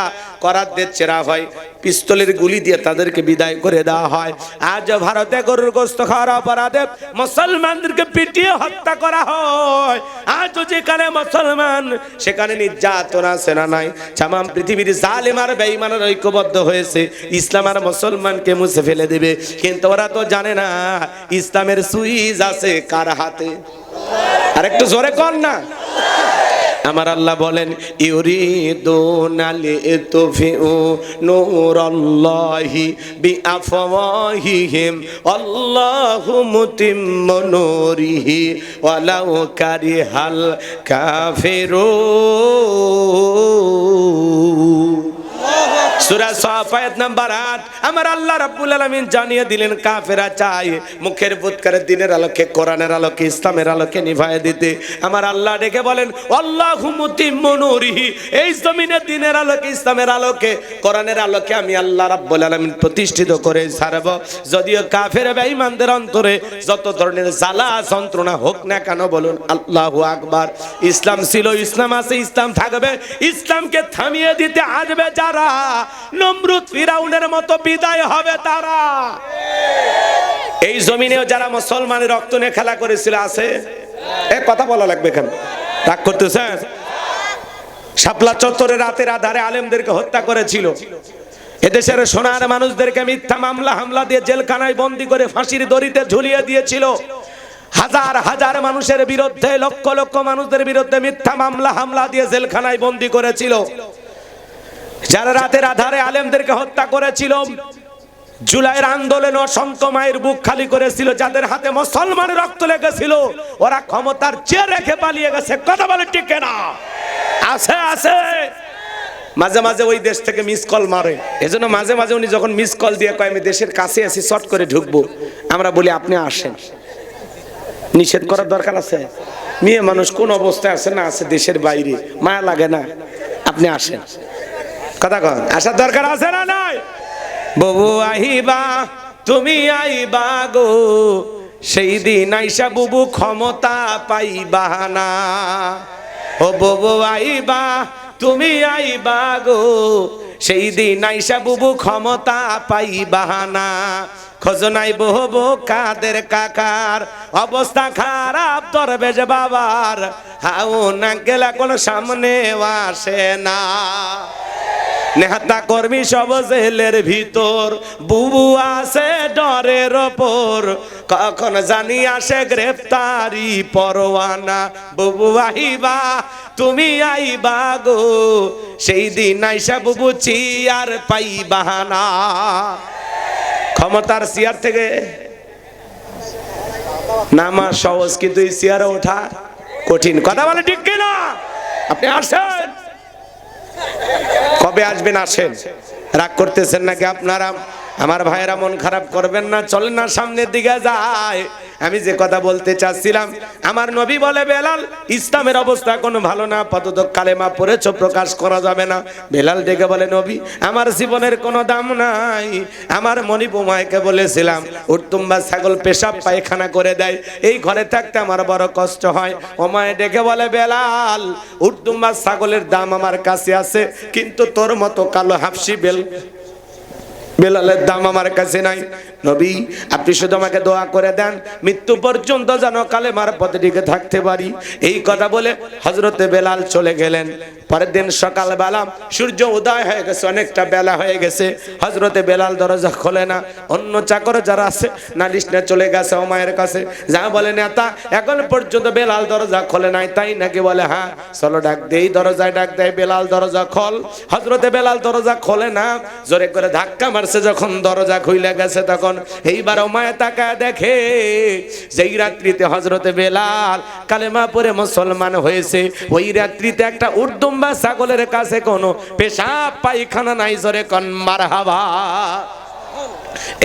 করাত দিচ্ছে। ভাই পিস্তলের গুলি দিয়ে তাদেরকে বিদায় করে দেওয়া হয়। আজ ভারতে গরুর গোশত খাওয়ার অপরাধে মুসলমানদেরকে পিটিয়ে হত্যা করা হয়। আজ যেখানে মুসলমান সেখানে নির্যাতন আছে না নাই? তামাম পৃথিবীর জালেম আর বেঈমানরা ঐক্যবদ্ধ হয়েছে ইসলাম আর মুসলমানকে মুছে ফেলে দেবে, কিন্তু ওরা তো জানে না ইসলামের সুইচ আছে কার হাতে। আরেকটু জোরে কর না। আমার আল্লাহ বলেন ইউরিদুনা লিতুফিউ নূরাল্লাহি বিআফওয়াহিহিম আল্লাহু মুতিম্মু নূরিহি ওয়ালাউ কারিহাল কাফিরুন। সূরা সাফ আয়াত নাম্বার 8। আমার আল্লাহ রাব্বুল আলামিন জানিয়ে দিলেন কাফেররা চায় মুখের ফুৎকারে দিনের আলোকে, কোরআনের আলোকে, ইসলামের আলোকে নিভায়ে দিতে। আমার আল্লাহ ডেকে বলেন আল্লাহু মুতিম্মু নূরিহি, এই জমিনে দিনের আলোকে, ইসলামের আলোকে, কোরআনের আলোকে আমি আল্লাহ রাব্বুল আলামিন প্রতিষ্ঠিত করে ছাড়ব। যদিও কাফের বেঈমানদের অন্তরে যত ধরনের জ্বালা যন্ত্রণা হোক না কেন, বলুন আল্লাহু আকবার। ইসলাম ছিল, ইসলাম আছে, ইসলাম থাকবে। ইসলামকে থামিয়ে দিতে আসবে যারা, নমরুদ ফিরাউনের মতো বিদায় হবে তারা। এই জমিনেও যারা মুসলমানের রক্ত নিয়ে খেলা করেছিল আছে? এ কথা বলা লাগবে কেন? রাগ করতেছেন? শাপলা চত্বরে রাতের আধারে আলেমদেরকে হত্যা করেছিল। এদেশের সোনার মানুষদেরকে মিথ্যা মামলা হামলা দিয়ে জেলখানায় বন্দী করে ফাঁসির দড়িতে ঝুলিয়ে দিয়েছিল। হাজার হাজার মানুষের বিরুদ্ধে, লক্ষ লক্ষ মানুষদের বিরুদ্ধে মিথ্যা মামলা হামলা দিয়ে জেলখানায় বন্দী করেছিল। যারা রাতের আধারে আলেমদেরকে হত্যা করেছিল, জুলাইয়ের আন্দোলনে অসংখ্য মায়ের বুক খালি করেছিল, যাদের হাতে মুসলমানের রক্ত লেগেছিল, ওরা ক্ষমতার চেয়ে রেখে পালিয়ে গেছে। কথা বলে ঠিক না? আছে আছে। মাঝে মাঝে ওই দেশ থেকে মিস কল মারে। এজন্য মাঝে মাঝে উনি যখন মিস কল দিয়ে কয় আমি দেশের কাছে আছি, শর্ট করে ঢুকবো, আমরা বলি আপনি আসেন। নিষেধ করার দরকার আছে? মেয়ে মানুষ কোন অবস্থায় আছে না আছে দেশের বাইরে, মায়া লাগে না? আপনি আসেন। কথা কন, আসার দরকার আছে না নাই? বুবু আহিবা, তুমি আইবা গো, সেই দিন আইসা বুবু ক্ষমতা পাইবা না। ও বুবু আইবা, তুমি আইবা গো, সেই দিন আইসা বুবু ক্ষমতা পাইবা না। খোঁজনাই বহু কাদের কাকার অবস্থা খারাপ, দরবেশ বাবার হাউ না গেলা কোন সামনে আসে না। নেতা কর্মী সব জেলের ভিতর, বুবু আছে ডরের ওপর, কখন জানি আসে গ্রেফতারি পরোয়ানা। বুবু আইবা, তুমি আইবা গো, সেই দিন আইসা বুবু চিয়ার পাইবা না। ক্ষমতার চেয়ার থেকে নামা সহজ, কিন্তু এই চেয়ারে ওঠা কঠিন। কথা বলে ঠিক কিনা? আপনি আসেন, কবে আসবেন? আসেন। রাগ করতেছেন নাকি আপনারা? আমার ভাইয়েরা মন খারাপ করবেন না, চলেন না সামনের দিকে যায়। আমি যে কথা বলতে চাচ্ছিলাম, আমার নবী বলে বেলাল ইসলামের অবস্থা কোনো ভালো না, আপাতত কালেমা পড়েছো, প্রকাশ করা যাবে না। বেলাল ডেকে বলে নবী আমার জীবনের কোনো দাম নাই। আমার মণিপুমায়কে বলেছিলাম উর্তুম্বা ছাগল পেশাব পায়খানা করে দেয়, এই ঘরে থাকতে আমার বড় কষ্ট হয়। ওমায় ডেকে বলে বেলাল উর্তুম্বা ছাগলের দাম আমার কাছে আছে, কিন্তু তোর মতো কালো হাফসি বেলালের দাম আমার কাছে নাই। নবী আপনি শুধু আমাকে দোয়া করে দেন, মৃত্যু পর্যন্ত যেন কালেমার পথে টিকে থাকতে পারি। এই কথা বলে হযরতে বেলাল চলে গেলেন। পরের দিন সকালবেলা সূর্য উদয় হয়ে গেছে, অনেকটা বেলা হয়ে গেছে। হযরতে বেলাল দরজা খোলে না। অন্য চাকর যারা আছে নালিশ নিয়ে চলে গেছে ওমায়ের কাছে, যা বলে নেতা এখন পর্যন্ত বেলাল দরজা খোলে নাই, তাই নাকি? বলে হ্যাঁ, চলো ডাক দেই। দরজায় ডাক দেয়, বেলাল দরজা খোল। হযরতে বেলাল দরজা খোলে না, জোরে করে ধাক্কা মারছে। যখন দরজা খুলে গেছে তখন এইবার ওমায় তাকায় দেখে যেই রাত্রিতে হযরতে বেলাল কালেমা পড়ে মুসলমান হয়েছে, ওই রাত্রিতে একটা উর্দুম্বা ছাগলের কাছে কোনো পেশাব পায়খানা নাই। জোরে কোন মারহাবা।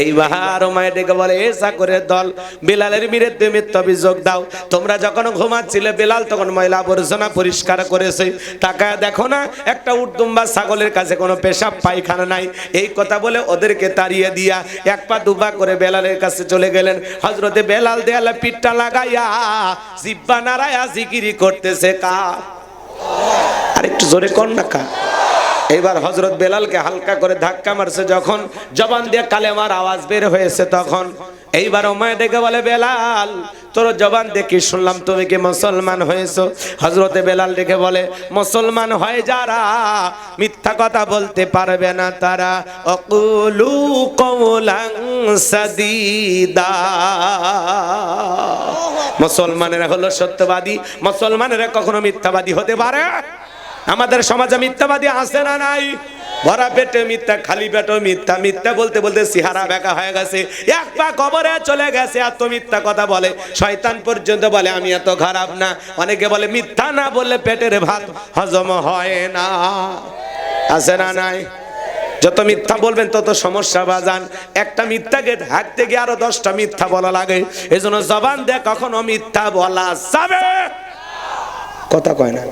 এইবার ওমায় ডেকে বলে এ চাকরের দল, বেলালের বিরুদ্ধে মিথ্যা অভিযোগ দাও। তোমরা যখন ঘুমাচ্ছিলে বেলাল তখন ময়লা আবর্জনা পরিষ্কার করেছে, তাকায় দেখো না একটা উর্দুম্বা ছাগলের কাছে কোনো পেশাব পায়খানা নাই। এই কথা বলে ওদেরকে তাড়িয়ে দিয়া এক পা দুপা করে বেলালের কাছে চলে গেলেন। হযরতে বেলাল দেয়ালে পিঠটা লাগাইয়া জিহ্বা নাড়ায়া জিকিরি করতেছে কার? আরেকটু জোরে কর না, কার? এইবার হযরত বেলালকে হালকা করে ধাক্কা মারছে, যখন জবান দিয়ে কালেমার আওয়াজ বের হয়েছে, তখন এইবার উমাইয়া ডেকে বলে, বেলাল তোর জবান দেখে শুনলাম তুমি কি মুসলমান হয়েছো? হযরতে বেলাল ডেকে বলে, মুসলমান হয় যারা মিথ্যা কথা বলতে পারবে না তারা, আকুলু কওলান সাদীদা। মুসলমানেরা হলো সত্যবাদী, মুসলমানেরা কখনো মিথ্যাবাদী হতে পারে? আমাদের সমাজে মিথ্যাবাদী আছে না নাই? ভরা পেটে মিথ্যা, খালি পেটে মিথ্যা, মিথ্যা বলতে বলতে চেহারা বেঁকা হয়ে গেছে, এক পা কবরে চলে গেছে, এত মিথ্যা কথা বলে। শয়তান পর্যন্ত বলে আমি এত খারাপ না। অনেকে বলে মিথ্যা না বললে পেটের ভাত হজম হয় না। আছে না নাই? যত মিথ্যা বলবেন তত সমস্যা বাজান। একটা মিথ্যাকে ঢাকতে গিয়ে আরো 10টা মিথ্যা বলা লাগে। এজন্য জবান দিয়ে কখনো মিথ্যা বলা যাবে? কথা কয় না।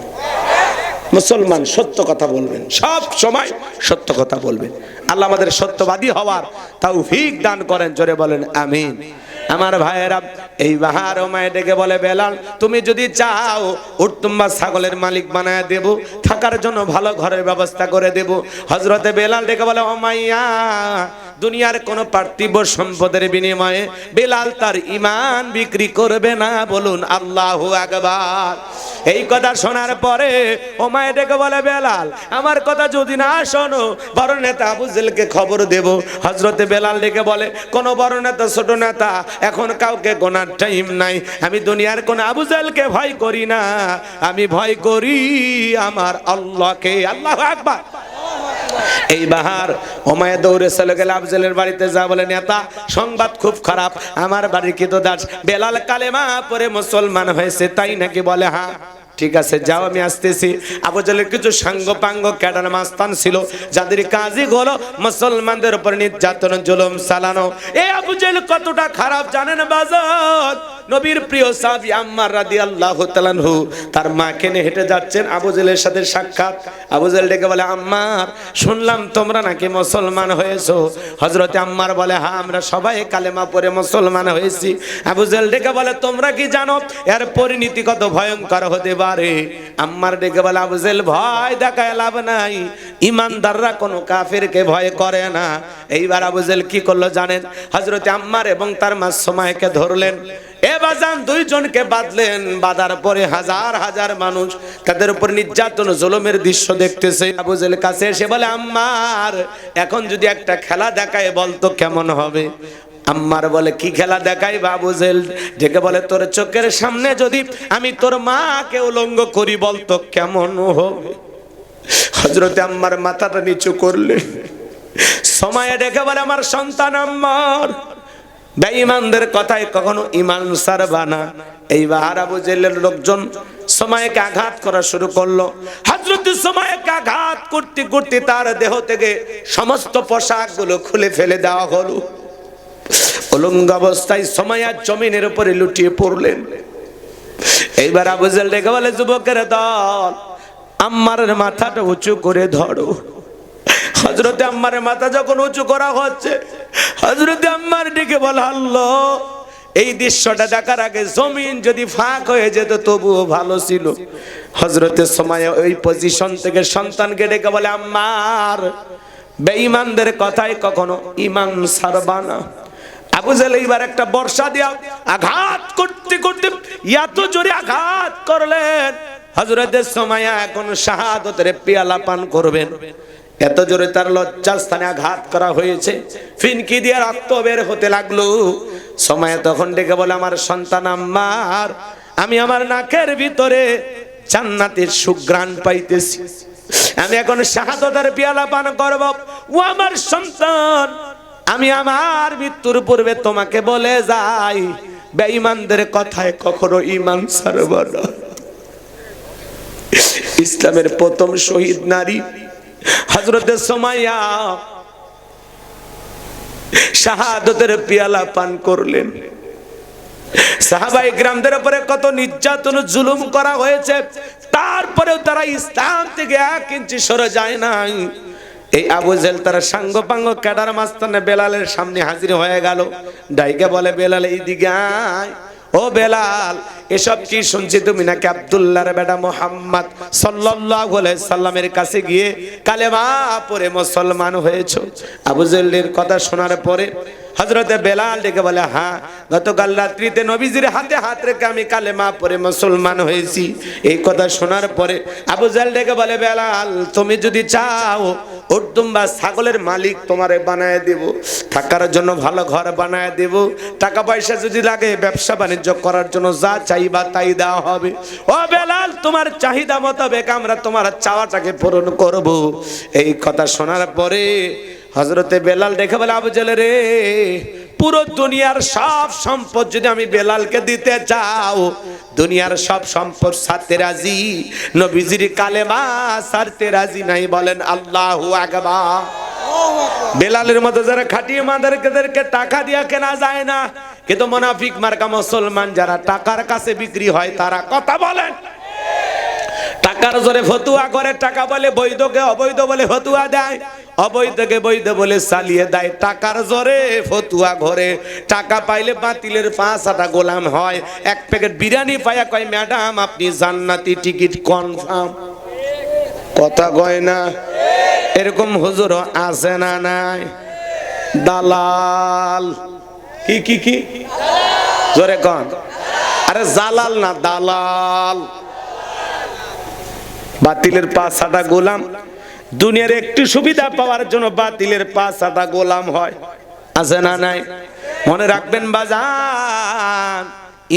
মুসলমান সত্য কথা বলবেন, সব সময় সত্য কথা বলবেন। আল্লাহ আমাদের সত্যবাদী হওয়ার তৌফিক দান করেন, জোরে বলেন আমিন। আমার ভাইয়েরা, এই বাহার উমাইয়া ডেকে বলে, বেলাল তুমি যদি চাও উটতুম্বা ছাগলের মালিক বানায় দেব, থাকার জন্য ভালো ঘরের ব্যবস্থা করে দেব। হযরতে বেলাল ডেকে বলে, উমাইয়া দুনিয়ার কোন পার্থিব সম্পদের বিনিময়ে বেলাল তার ঈমান বিক্রি করবে না, বলুন আল্লাহু আকবার। এই কথা শোনার পরে উমাইয়া ডেকে বলে, বেলাল আমার কথা যদি না শোনো বড় নেতা আবু জেলকে খবর দেব। হযরতে বেলাল ডেকে বলে, কোন বড় নেতা ছোট নেতা এখন কাউকে গোনার টাইম নাই। আমি দুনিয়ার কোন আবু জেলকে ভয় করি না, আমি ভয় করি আমার আল্লাহকে। আল্লাহু আকবার। এই বাহার উমাইয়া দৌড়ে চলে গেল আফজলের বাড়িতে, যা বলে, নেতা সংবাদ খুব খারাপ, আমার বাড়ির কৃতদাস বেলাল কালেমা পড়ে মুসলমান হয়েছে। তাই নাকি? বলে হ্যাঁ। ঠিক আছে যাও, আমি আসতেছি। আবু জেলের কিছু সাঙ্গপাঙ্গ ক্যাডার মাস্তান ছিল, যাদের কাজই হলো মুসলমানদের উপর নির্যাতন জুলুম চালানো। এই আবু জেল কতটা খারাপ জানেন বাজার? নবীর প্রিয় সাহাবী আম্মার রাদিয়াল্লাহু তাআলা আনহু তার মাকে নিয়ে হেঁটে যাচ্ছেন, আবু জেলের সাথে সাক্ষাৎ। আবু জেল ডেকে বলে, আম্মার শুনলাম তোমরা নাকি মুসলমান হয়েছো। হযরতে আম্মার বলে, হ্যাঁ আমরা সবাই কালেমা পড়ে মুসলমান হয়েছি। আবু জেল ডেকে বলে, তোমরা কি জানো এর পরিণতি কত ভয়ঙ্কর হতে পারে? আম্মার ডেকে বলে, আবু জেল ভয় দেখায় লাভ নাই, ইমানদাররা কোনো কাফেরকে ভয় করে না। এইবার আবু জেল কি করলো জানেন? হযরতে আম্মার এবং তার মা সুমাইয়াকে ধরলেন, এ বাজান দুইজনকে বাঁধলেন। বাঁধার পরে হাজার হাজার মানুষ তাদের উপর নির্যাতন জুলুমের দৃশ্য দেখতেছে। আবু জেল কাছে এসে বলে, আম্মার এখন যদি একটা খেলা দেখায় বলতো কেমন হবে? আম্মার বলে, কি খেলা দেখাই? আবু জেল ডেকে বলে, তোর চোখের সামনে যদি আমি তোর মাকে উলঙ্গ করি বলতো কেমন হবে? হযরতে আম্মার মাথাটা নিচু করলেন। সময় ডেকে বলে, আমার সন্তান আম্মার, বেঈমানদের কথায় কখনো ঈমান ছাড়বা না। এইবার আবু জেলের লোকজন সময়কে আঘাত করা শুরু করলো। হযরত সময়কে আঘাত করতে করতে তার দেহ থেকে সমস্ত পোশাকগুলো খুলে ফেলে দেওয়া হলো। উলঙ্গ অবস্থায় সময়া জমিনের উপরে লুটিয়ে পড়লেন। এইবার আবু জেল ডেকে বলে, যুবকের দল, আম্মারের মাথাটা উঁচু করে ধরো। হযরতে আম্মারের মাথা যখন উঁচু করা হচ্ছে, হযরতে আম্মার ডেকে বলে, আল্লাহ এই দৃশ্যটা দেখার আগে জমিন যদি ফাঁক হয়ে যেত তবুও ভালো ছিল। হযরতে সুমাইয়া ওই পজিশন থেকে সন্তানকে ডেকে বলে, আম্মার বেঈমানদের কথায় কখনো ঈমান ছাড়বা না। আবু জেল এইবার একটা বর্ষা দিয়া আঘাত করতে করতে এত জোরে আঘাত করলেন, হযরতে সুমাইয়া এখন শাহাদাতের পেয়ালা পান করবেন। এত জোরে তার লজ্জাস্থানে আঘাত করা হয়েছে, ফিনকি দিয়ে রক্ত বের হতে লাগলো। সময় তখন ডেকে বলে, আমার সন্তান আম্মার, আমি আমার নাকের ভিতরে জান্নাতের সুঘ্রাণ পাইতেছি, আমি এখন শাহাদাতের পেয়ালা পান করব। ও আমার সন্তান, আমি আমার মৃত্যুর পূর্বে তোমাকে বলে যাই, বেঈমানদের কথায় কখনো ঈমান ছাড়ব না। ইসলামের প্রথম শহীদ নারী হযরতে সুমাইয়া শাহাদাতের পেয়ালা পান করলেন। সাহাবায়ে কিরামদের উপরে কত নির্যাতন জুলুম করা হয়েছে, তারপরেও তারা ইসলাম থেকে 1 ইঞ্চি সরে যায় নাই। এই আবু জেল তার সাঙ্গপাঙ্গ ক্যাডার মাস্তানে বেলালের সামনে হাজির হয়ে গেল। ডাইকে বলে, বেলাল এইদিকে আয়। ও বেলাল, এসব কি শুনছি তুমি নাকি আব্দুল্লাহর বেটা মুহাম্মদ সাল্লাল্লাহু আলাইহি সাল্লামের কাছে গিয়ে কালেমা পড়ে মুসলমান হয়েছো? আবু জেহেলের কথা শোনার পরে হযরতে বেলাল ডেকে বলে, হ্যাঁ, গতকাল রাত্রিতে নবীজির হাতে হাত রেখে আমি কালেমা পড়ে মুসলমান হয়েছি। এই কথা শোনার পরে আবু জেহেল ডেকে বলে, বেলাল, তুমি যদি চাও উর্দুম বা ছাগলের মালিক তোমারে বানায় দেব, থাকার জন্য ভালো ঘর বানায় দেব, টাকা পয়সা যদি লাগে ব্যবসা বাণিজ্য করার জন্য যা চাইবা তাই দেওয়া হবে। ও বেলাল, তোমার চাহিদা মোতাবেক আমরা তোমার চাওয়াটাকে পূরণ করব। এই কথা শোনার পরে হযরতে বেলাল দেখে বলে, আবু জেহেল রে, পুরো দুনিয়ার সব সম্পদ যদি আমি বেলালকে দিতে চাও, দুনিয়ার সব সম্পদ ছাড়তে রাজি, নবীজির কালেমা ছাড়তে রাজি নাই। বলেন আল্লাহু আকবার। বেলালের মতো যারা খাটিয়ে মাদারকে টাকা দিয়া কেনা যায় না, কিন্তু মুনাফিক মার্কা মুসলমান যারা টাকার কাছে বিক্রি হয় তারা কথা বলেন। টাকার জোরে ফতুয়া করে, টাকা বলে বৈধকে অবৈধ বলে ফতুয়া দেয়, অবৈধকে বৈধ বলে চালিয়ে দেয়। টাকার জোরে ফতুয়া ঘরে, টাকা পাইলে বাতিলের 5-6টা গোলাম হয়। এক প্যাকেট বিরিয়ানি পাইয়া কয়, ম্যাডাম আপনি জান্নাতি টিকিট কনফার্ম। কথা কয় না? এরকম হুজুর আছে না নাই? দালাল। কি কি কি জোরে কন? আরে জালাল না, দালাল। বাতিলের 5-6টা গোলাম, দুনিয়ার একটু সুবিধা পাওয়ার জন্য বাতিলের 5-6টা গোলাম হয়। আছে না নাই? মনে রাখবেন বাজান,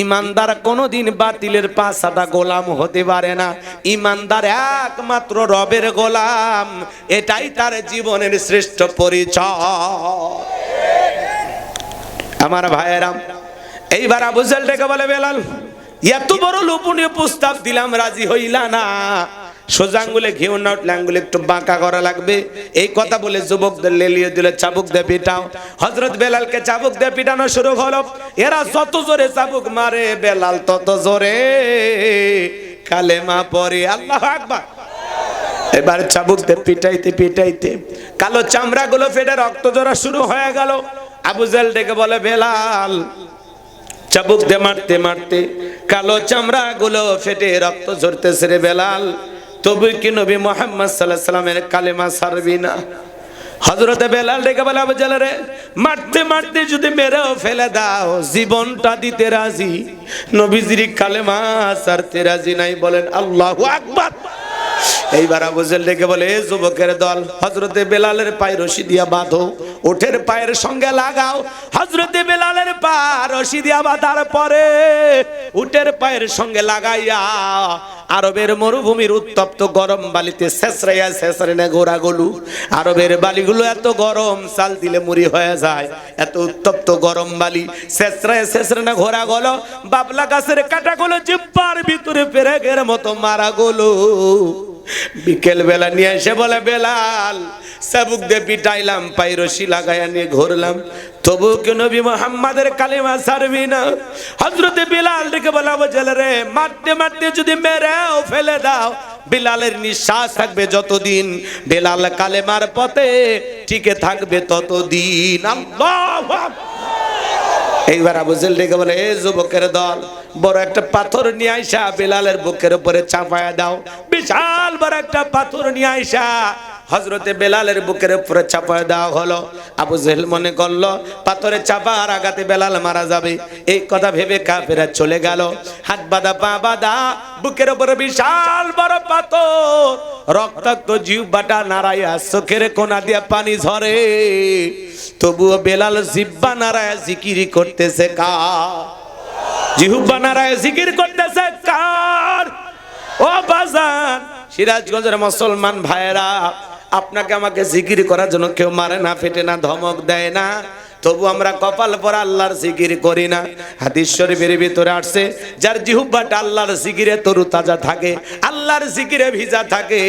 ইমানদার কোনদিন বাতিলের 5-6টা গোলাম হতে পারে না। ইমানদার একমাত্র রবের গোলাম, এটাই তার জীবনের শ্রেষ্ঠ পরিচয়। আমার ভাইয়েরা, এইবার আবু জেহেল ডেকে বলে, বেলাল, এত বড় লোভনীয় প্রস্তাব দিলাম, রাজি হইলা না? সোজা আঙ্গুলে ঘিউ না উঠলে আঙ্গুলে একটু বাঁকা করা লাগবে। এই কথা বলে যুবকদের লেলিয়ে দিলে, চাবুক দিয়ে পিটাও। হযরত বেলালকে চাবুক দিয়ে পিটানো শুরু হলো। এরা যত জোরে চাবুক মারে, বেলাল তত জোরে কালেমা পড়ে। আল্লাহু আকবার। এবার চাবুক দিয়ে পিটাইতে পিটাইতে কালো চামড়া গুলো ফেটে রক্ত ঝরা শুরু হয়ে গেল। আবু জেহেল ডেকে বলে, বেলাল, চাবুক দিয়ে মারতে মারতে কালো চামড়া গুলো ফেটে রক্ত ঝরতেছে রে বেলাল, তবু কি নবী মুহাম্মদ সাল্লাল্লাহু আলাইহি সাল্লামের কালেমা ছাড়বি না? হযরতে বেলাল ডেকে বলে, আবু জেহেল রে, মারতে মারতে যদি মেরেও ফেলে দাও, জীবনটা দিতে রাজি, নবীজির কালেমা ছাড়তে রাজি নাই। বলেন আল্লাহু আকবার। এইবার আবু জেহেল ডেকে বলে, এ যুবকের দল, হযরতে বেলালের পায়ে রশি দিয়া বাঁধো, ওঠের পায়ের সঙ্গে লাগাও। হযরতে বেলালের পা রশি দিয়া বাঁধার পরে উটের পায়ের সঙ্গে লাগাইয়া আরবের মরুভূমির উত্তপ্ত গরম বালিতে ছেঁচড়াইয়া ছেঁচড়ে ঘোড়া গলু। আরবের বালিগুলো এত গরম, চাল দিলে মুড়ি হয়ে যায়, এত উত্তপ্ত গরম বালি ছেঁচড়ায় ছেঁচড়ে ঘোড়া গলো। বাবলা গাছের কাটা গুলো জিব্বার ভিতরে পেরেকের মতো মারা গলো। বিকেল বেলা নিয়ে এসে বলে, বেলাল, চাবুক দিয়ে পিটাইলাম, পায়ে রশি লাগাইয়া নিয়ে ঘুরলাম, তবু কি নবী মুহাম্মাদের কালেমা ছাড়বি না? হযরতে বেলাল ডেকে বলে, আবু জেহেল রে, মারতে মারতে যদি মেরেও ফেলে দাও, বেলালের নিঃশ্বাস থাকবে যতদিন, বেলাল কালেমার পথে টিকে থাকবে ততদিন। আল্লাহু আকবার। এইবার আবু জেহেল ডেকে বলে, এ যুবকের দল, বড় একটা পাথর নিয়ে আইসা বেলালের বুকের উপরে চাপায়া দাও। বিশাল বড় একটা পাথর নিয়ে আইসা হযরতে বেলালের বুকের উপরে চাপায়া দেওয়া হলো। আবু জেহেল মনে করলো পাথরে চাপার আঘাতে বেলাল মারা যাবে। এই কথা ভেবে কাফেররা চলে গেল। হাত বাঁধা পা বাঁধা, বুকের উপরে বিশাল বড় পাথর, রক্তাক্ত জিহ্বাটা নাড়াইয়া চোখের কোনা দিয়া পানি ঝরে। তবুও বেলাল জিহ্বা নাড়ায় জিকির করতেছে কার? জিহ্বা নাড়ায় জিকির করতেছে কার? ও বাজান, সিরাজগঞ্জের মুসলমান ভাইরা, আপনাকে আমাকে জিকির করার জন্য কেউ মারে না, ফেটে না, ধমক দেয় না, তবু আমরা কপাল পরা আল্লাহর জিকির করি না। হাদিস শরীফের ভিতরে আসছে, যার জিহ্বাটা আল্লাহর জিকিরে তরু তাজা থাকে, আল্লাহর জিকিরে ভিজা থাকে,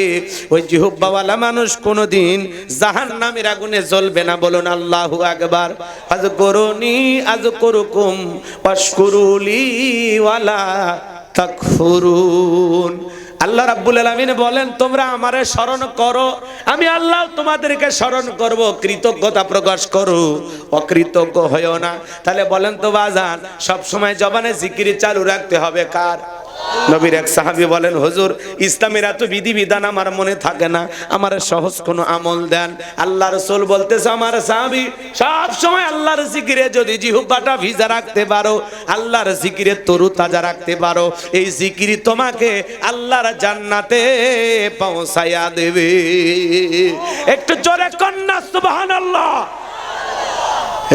ওই জিহ্বাওয়ালা মানুষ কোনোদিন জাহান্নামের আগুনে জ্বলবে না। বলুন আল্লাহু আকবার। আযকুরুনি আযকুরুকুম ওয়াশকুরুলি ওয়ালা তাকফুরুন। আল্লাহ রাব্বুল আলামিন বলেন তোমরা আমারে স্মরণ করো, আমি আল্লাহ তোমাদেরকে স্মরণ করব, কৃতজ্ঞতা প্রকাশ করো, অকৃতজ্ঞ হইও না। তাহলে বলেন তো বাজান, সব সময় জবানে জিকির চালু রাখতে হবে কার? নবীর এক সাহাবী বলেন, হুজুর ইসলামের এত বিধিবিধান আমার মনে থাকে না, আমার সহজ কোন আমল দেন। আল্লাহ রাসূল বলতেছে, আমার সাহাবী সব সময় আল্লাহর জিকিরে যদি জিহ্বাটা ভিজা রাখতে পারো, আল্লাহর জিকিরে তরু তাজা রাখতে পারো, এই জিকিরই তোমাকে আল্লাহর জান্নাতে পৌঁছায়া দেবে। একটু জোরে কন্যা সুবহানাল্লাহ।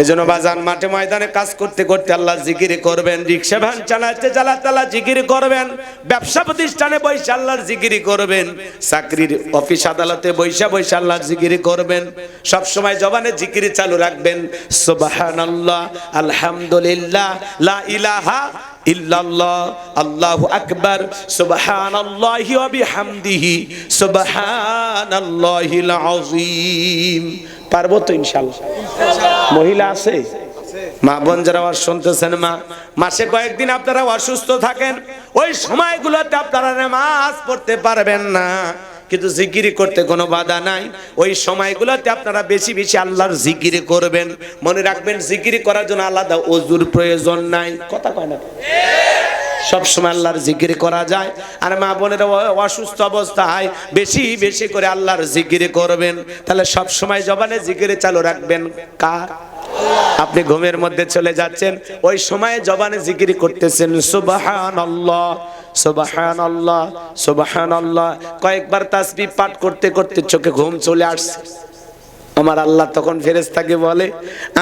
এজন্য বাজান মাঠে ময়দানে কাজ করতে করতে আল্লাহ জিকির করবেন, রিকশা ভ্যান চালাতে চালাতে আল্লাহ জিকির করবেন, ব্যবসা প্রতিষ্ঠানে বসে আল্লাহর জিকির করবেন, চাকরির অফিস আদালতে বসে বসে আল্লাহর জিকির করবেন। সব সময় জবানে জিকির চালু রাখবেন, সুবহানাল্লাহ, আলহামদুলিল্লাহ, লা ইলাহা ইল্লাল্লাহ, আল্লাহু আকবার, সুবহানাল্লাহি ওয়া বিহামদিহি, সুবহানাল্লাহিল আযীম। পারবো তো ইনশাআল্লাহ? মহিলা আছে? মা বোন যারা আওয়াজ শুনতেছেন, মাসে কয়েকদিন আপনারা অসুস্থ থাকেন, ওই সময়গুলোতে আপনারা নামাজ পড়তে পারবেন না, কিন্তু জিকির করতে কোনো বাধা নাই। ওই সময়গুলোতে আপনারা বেশি বেশি আল্লাহর জিকির করবেন। মনে রাখবেন, জিকির করার জন্য আলাদা ওযুর প্রয়োজন নাই। কথা কয় না? সব সময় আল্লাহর জিকির করা যায়। আর মা বোনেরা অসুস্থ অবস্থায় বেশি বেশি করে আল্লাহর জিকির করবেন। তাহলে সব সময় জবানে জিকির চালু রাখবেন কার? আপনি ঘুমের মধ্যে চলে যাচ্ছেন, ওই সময় জবানে জিকির করতেছেন, সুবহানাল্লাহ, সুবহানাল্লাহ, সুবহানাল্লাহ। কয়েকবার তাসবিহ পাঠ করতে করতে চোখে ঘুম চলে আসছে, আমার আল্লাহ তখন ফেরেশতাকে বলে,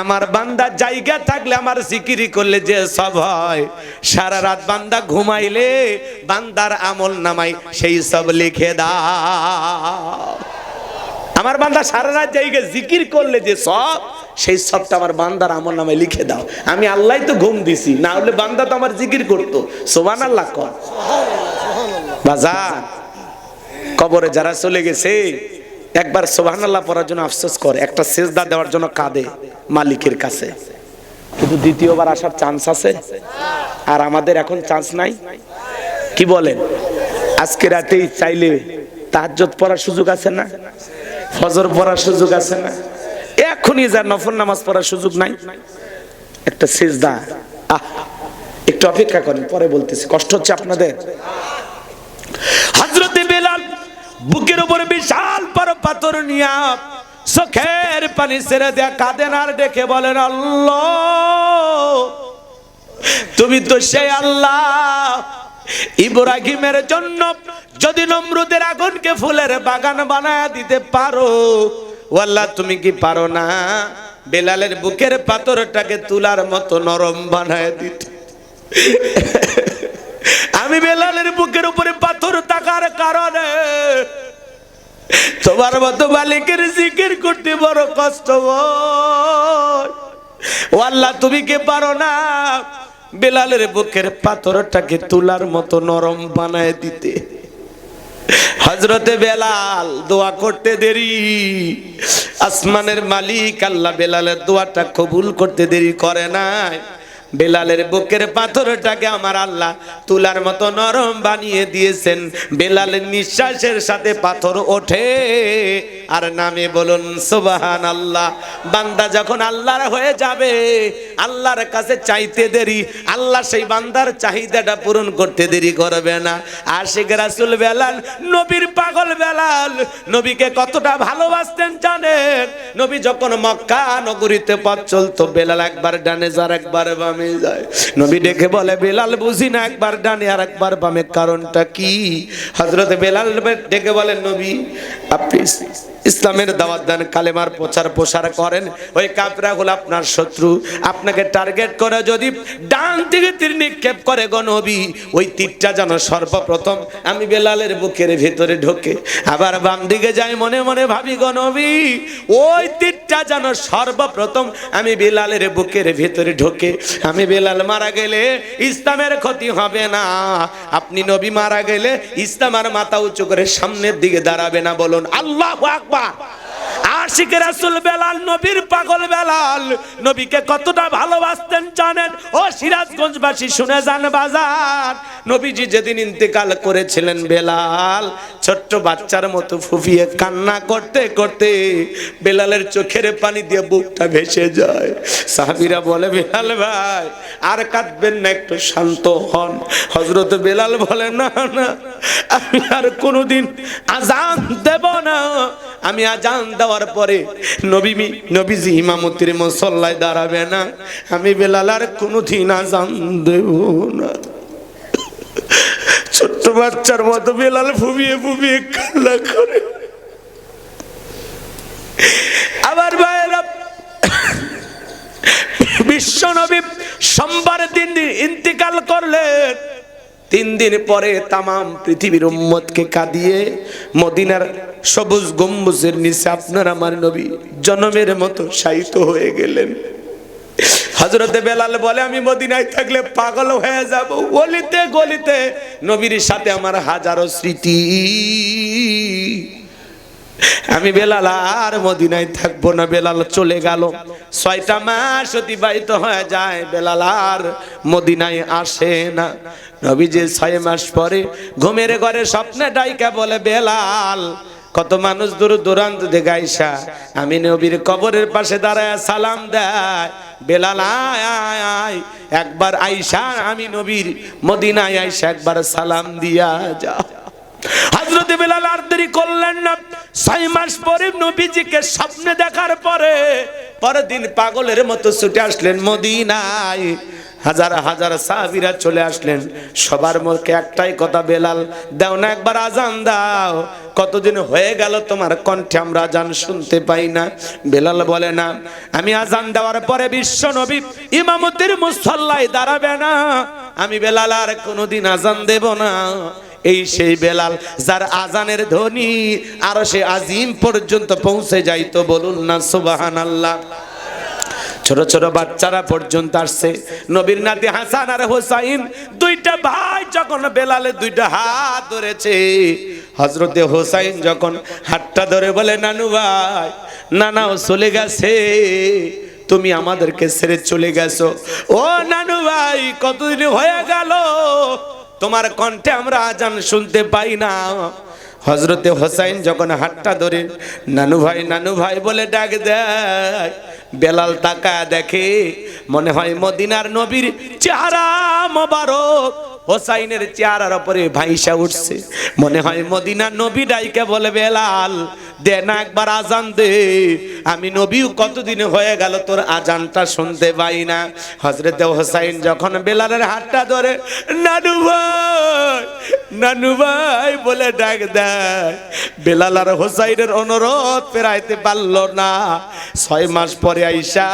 আমার বান্দা জায়গা থাকলে আমার জিকির করলে যে সব হয়, সারা রাত বান্দা ঘুমাইলে বান্দার আমল নামাই সেই সব লিখে দাও। আমার বান্দা সারা রাত জায়গা জিকির করলে যে সব, সেই সবটা আমার বান্দার আমল নামায় লিখে দাও। আমি আল্লাহই তো ঘুম দিছি, না হলে বান্দা তো আমার জিকির করতো। সুবহানাল্লাহ কর বাজার। কবরে যারা চলে গেছে একবার সুবহানাল্লাহ পড়ার জন্য আফসোস করে, একটা সিজদা দেওয়ার জন্য কাঁদে মালিকের কাছে, কিন্তু দ্বিতীয়বার আসার চান্স আছে। আর আমাদের এখন চান্স নাই। কি বলেন? আজকে রাতেই চাইলে তাহাজ্জুদ পড়ার সুযোগ আছে না? ফজর পড়ার সুযোগ আছে না? এখনই যা নফল নামাজ পড়ার সুযোগ নাই? একটা সিজদা, একটু অপেক্ষা করেন, পরে বলতেছি। কষ্ট হচ্ছে আপনাদের? হযরতে বেলাল বুকের উপরে বিশাল বড় পাথর নিয়া চোখের পানি ছেড়ে দেয়া কাঁদেন আর ডেকে বলেন, আল্লাহ তুমি তো সেই আল্লাহ, ইব্রাহিমের জন্য যদি নমরুদের আগুনকে ফুলের বাগান বানায়া দিতে পারো, ও আল্লাহ তুমি কি পারো না বেলালের বুকের পাথরটাকে তুলার মতো নরম বানায় দিতে? আমি বেলালের বুকের উপরে পাথর থাকার কারণে তোমার মতো মালিকের জিকির করতে বড় কষ্ট হয়। ও আল্লাহ তুমি কি পারো না বেলালের বুকের পাথরটাকে তুলার মতো নরম বানায় দিতে? হযরতে বেলাল দোয়া করতে দেরি, আসমানের মালিক আল্লাহ বেলালের দোয়াটা কবুল করতে দেরি করে নাই। বেলালের বুকের পাথরটাকে আমার আল্লাহ তুলার মতো নরম বানিয়ে দিয়েছেন। বেলালের নিঃশ্বাসের সাথে পাথর ওঠে আর নামে বলুন সুবহানাল্লাহ। বান্দা যখন আল্লাহর হয়ে যাবে, আল্লাহর কাছে চাইতে দেরি, আল্লাহ সেই বান্দার চাহিদাটা পূরণ করতে দেরি করবে না। আশিক রাসূল বেলাল, নবীর পাগল বেলাল, নবীকে কতটা ভালোবাসতেন জানেন? নবী যখন মক্কা নগরীতে পথ চলতো, বেলাল একবার ডানে যার একবার বামে যায়। নবী ডেকে বলে, বেলাল বুঝি না, একবার ডানে আর একবার বামে, কারণটা কি? হযরত বেলাল ডেকে বলেন, নবী আপনি ইসলামের দাওয়াত দেন, কালেমার প্রচার প্রসার করেন, ওই কাফেররা হলো আপনার শত্রু, আপনাকে টার্গেট করে যদি ডান দিকে তীর নিক্ষেপ করে গো নবী, ওই তীরটা যেন সর্বপ্রথম আমি বেলালের বুকের ভিতরে ঢোকে। আবার বাম দিকে যাই, মনে মনে ভাবি গো নবী, ওই তীরটা যেন সর্বপ্রথম আমি বেলালের বুকের ভিতরে ঢোকে। আমি বেলাল মারা গেলে ইসলামের ক্ষতি হবে না, আপনি নবী মারা গেলে ইসলাম আর মাথা উঁচু করে সামনের দিকে দাঁড়াবে না। বলুন আল্লাহু আকবার। আর আশিকে রাসূল বেলাল, নবীর পাগল বেলাল নবীকে কতটা ভালোবাসতেন জানেন? ও সিরাজগঞ্জবাসী শুনে যান বাজার, নবীজি যেদিন ইন্তেকাল করেছিলেন বেলাল ছোট্ট বাচ্চার মতো ফুফিয়ে কান্না করতে করতে বেলালের চোখের পানি দিয়ে বুকটা ভেসে যায়। সাহাবীরা বলে, বেলাল ভাই আর কাঁদবেন না, একটু শান্ত হন। হযরত বেলাল বলে, না না আমি আর কোনোদিন আজান দেব না। আমি আজান দেওয়ার পরে নবীজি ইমামতির মুসল্লায় দাঁড়াবে না, আমি বেলাল আর কোনোদিন আজান দেব না। ছোট্ট বাচ্চার মতো বেলাল ফুবিয়ে ফুবিয়ে কান্না করে। আবার ভাইরা, বিশ্ব নবী সোমবার দিন ইন্তিকাল করলেন। 3 দিন পরে তামাম পৃথিবীর উম্মতকে কাঁদিয়ে মদিনার সবুজ গম্বুজের নিচে আপনার আমার নবী জনমের মতো শায়িত হয়ে গেলেন। হযরতে বেলাল বলে, আমি মদিনায় থাকলে পাগল হয়ে যাব। গলিতে গলিতে নবীর সাথে আমার হাজারো স্মৃতি। আমি বেলাল আর মদিনায় থাকবো না। বেলাল চলে গেল। 6টা মাস অতিবাহিত হয়ে যায়, বেলাল আর মদিনায় আসে না। নবীজি 6 মাস পরে ঘুমের ঘরে স্বপ্নে ডাইকা বলে, বেলাল কত মানুষ দূর দূরান্ত থেকে আইসা আমি নবীর কবরের পাশে দাঁড়ায় সালাম দেয়, বেলাল আয় আয় আয় একবার আইসা আমি নবীর মদিনায় আইসা একবার সালাম দিয়া যা। হযরত বেলাল আর দেরি করলেন না। 6 মাস পরে নবীজিকে স্বপ্নে দেখার পরে পরের দিন পাগলের মতো ছুটে আসলেন মদিনায়। হাজার হাজার সাহাবীরা চলে আসলেন। সবার মুখে একটাই কথা, বেলাল দাও না একবার আজান দাও, কতদিন হয়ে গেল তোমার কণ্ঠে আমরা আজান শুনতে পাই না। বেলাল বলে, না আমি আজান দেওয়ার পরে বিশ্ব নবী ইমামতির মুসল্লায় দাঁড়াবে না, আমি বেলাল আর কোনোদিন আজান দেব না। এই সেই বেলাল যার আজানের ধ্বনি আরশে আজিম পর্যন্ত পৌঁছে যাইতো। বলুন না সুবহানাল্লাহ। ছোট ছোট বাচ্চারা পর্যন্ত আসছে। নবীর নাতি হাসান আর হোসাইন 2টা ভাই যখন বেলালের 2টা হাত ধরেছে, হযরতে হোসাইন যখন হাতটা ধরে বলে, নানু ভাই, নানাও চলে গেছে, তুমি আমাদেরকে ছেড়ে চলে গেছো। ও নানু ভাই, কতদিন হয়ে গেল তোমার কণ্ঠে আমরা আজান শুনতে পাই না। হযরতে হোসাইন যখন হাতটা ধরে নানু ভাই বলে ডাক দেয়, বেলাল তাকায় দেখে মনে হয় মদিনার নবীর চেহারা মোবারক হোসাইনের চেহারার উপরে ভাইসা উঠছে। মনে হয় মদিনার নবী ডাইকে বলে, বেলাল দে না একবার আজান দে, আমি নবীও কতদিন হয়ে গেল তোর আজানটা শুনতে পাই না। হযরতে হোসাইন যখন বেলালের হাতটা ধরে নানু ভাই বলে ডাক দেয়, বেলাল আর হোসাইনের অনুরোধ ফেরাইতে পারল না। 6 মাস পরে আইসা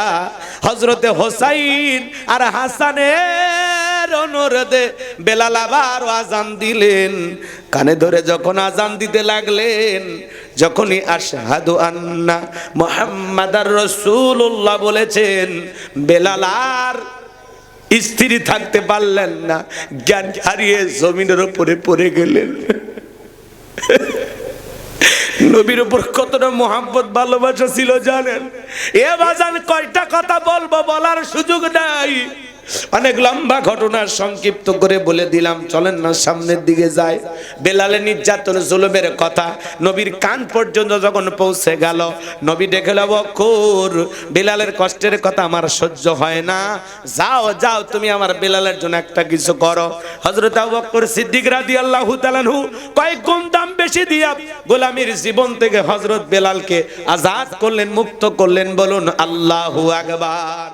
হযরতে হোসাইন আর হাসানের অনুরোধে বেলাল আবার আজান দিলেন। কানে ধরে যখন আজান দিতে লাগলেন, যখনই আশহাদু আন্না মুহাম্মাদার রাসূলুল্লাহ বলেছেন, বেলাল আর স্থির থাকতে পারলেন না, জ্ঞান হারিয়ে জমিনের উপরে পড়ে গেলেন। নবীর উপর কতটা মোহাব্বত ভালোবাসা ছিল জানেন? এ বাজান কয়টা কথা বলবো, বলার সুযোগ নাই। অনেক লম্বা ঘটনা সংক্ষিপ্ত করে বলে দিলাম, চলেন না সামনের দিকে যাই। বেলালের নির্যাতন জুলুমের কথা নবীর কান পর্যন্ত যখন পৌঁছে গেল, নবী ডেকে বলল, বকর, বেলালের কষ্টের কথা আমার সহ্য হয় না, যাও যাও তুমি আমার বেলালের জন্য একটা কিছু করো। হযরত আবু বকর সিদ্দিক রাদিয়াল্লাহু তাআলা আনহু কয়েক গুণ দাম বেশি দিয়া গোলামীর জীবন থেকে হযরত বেলালকে আজাদ করলেন, মুক্ত করলেন। বলুন আল্লাহু আকবার।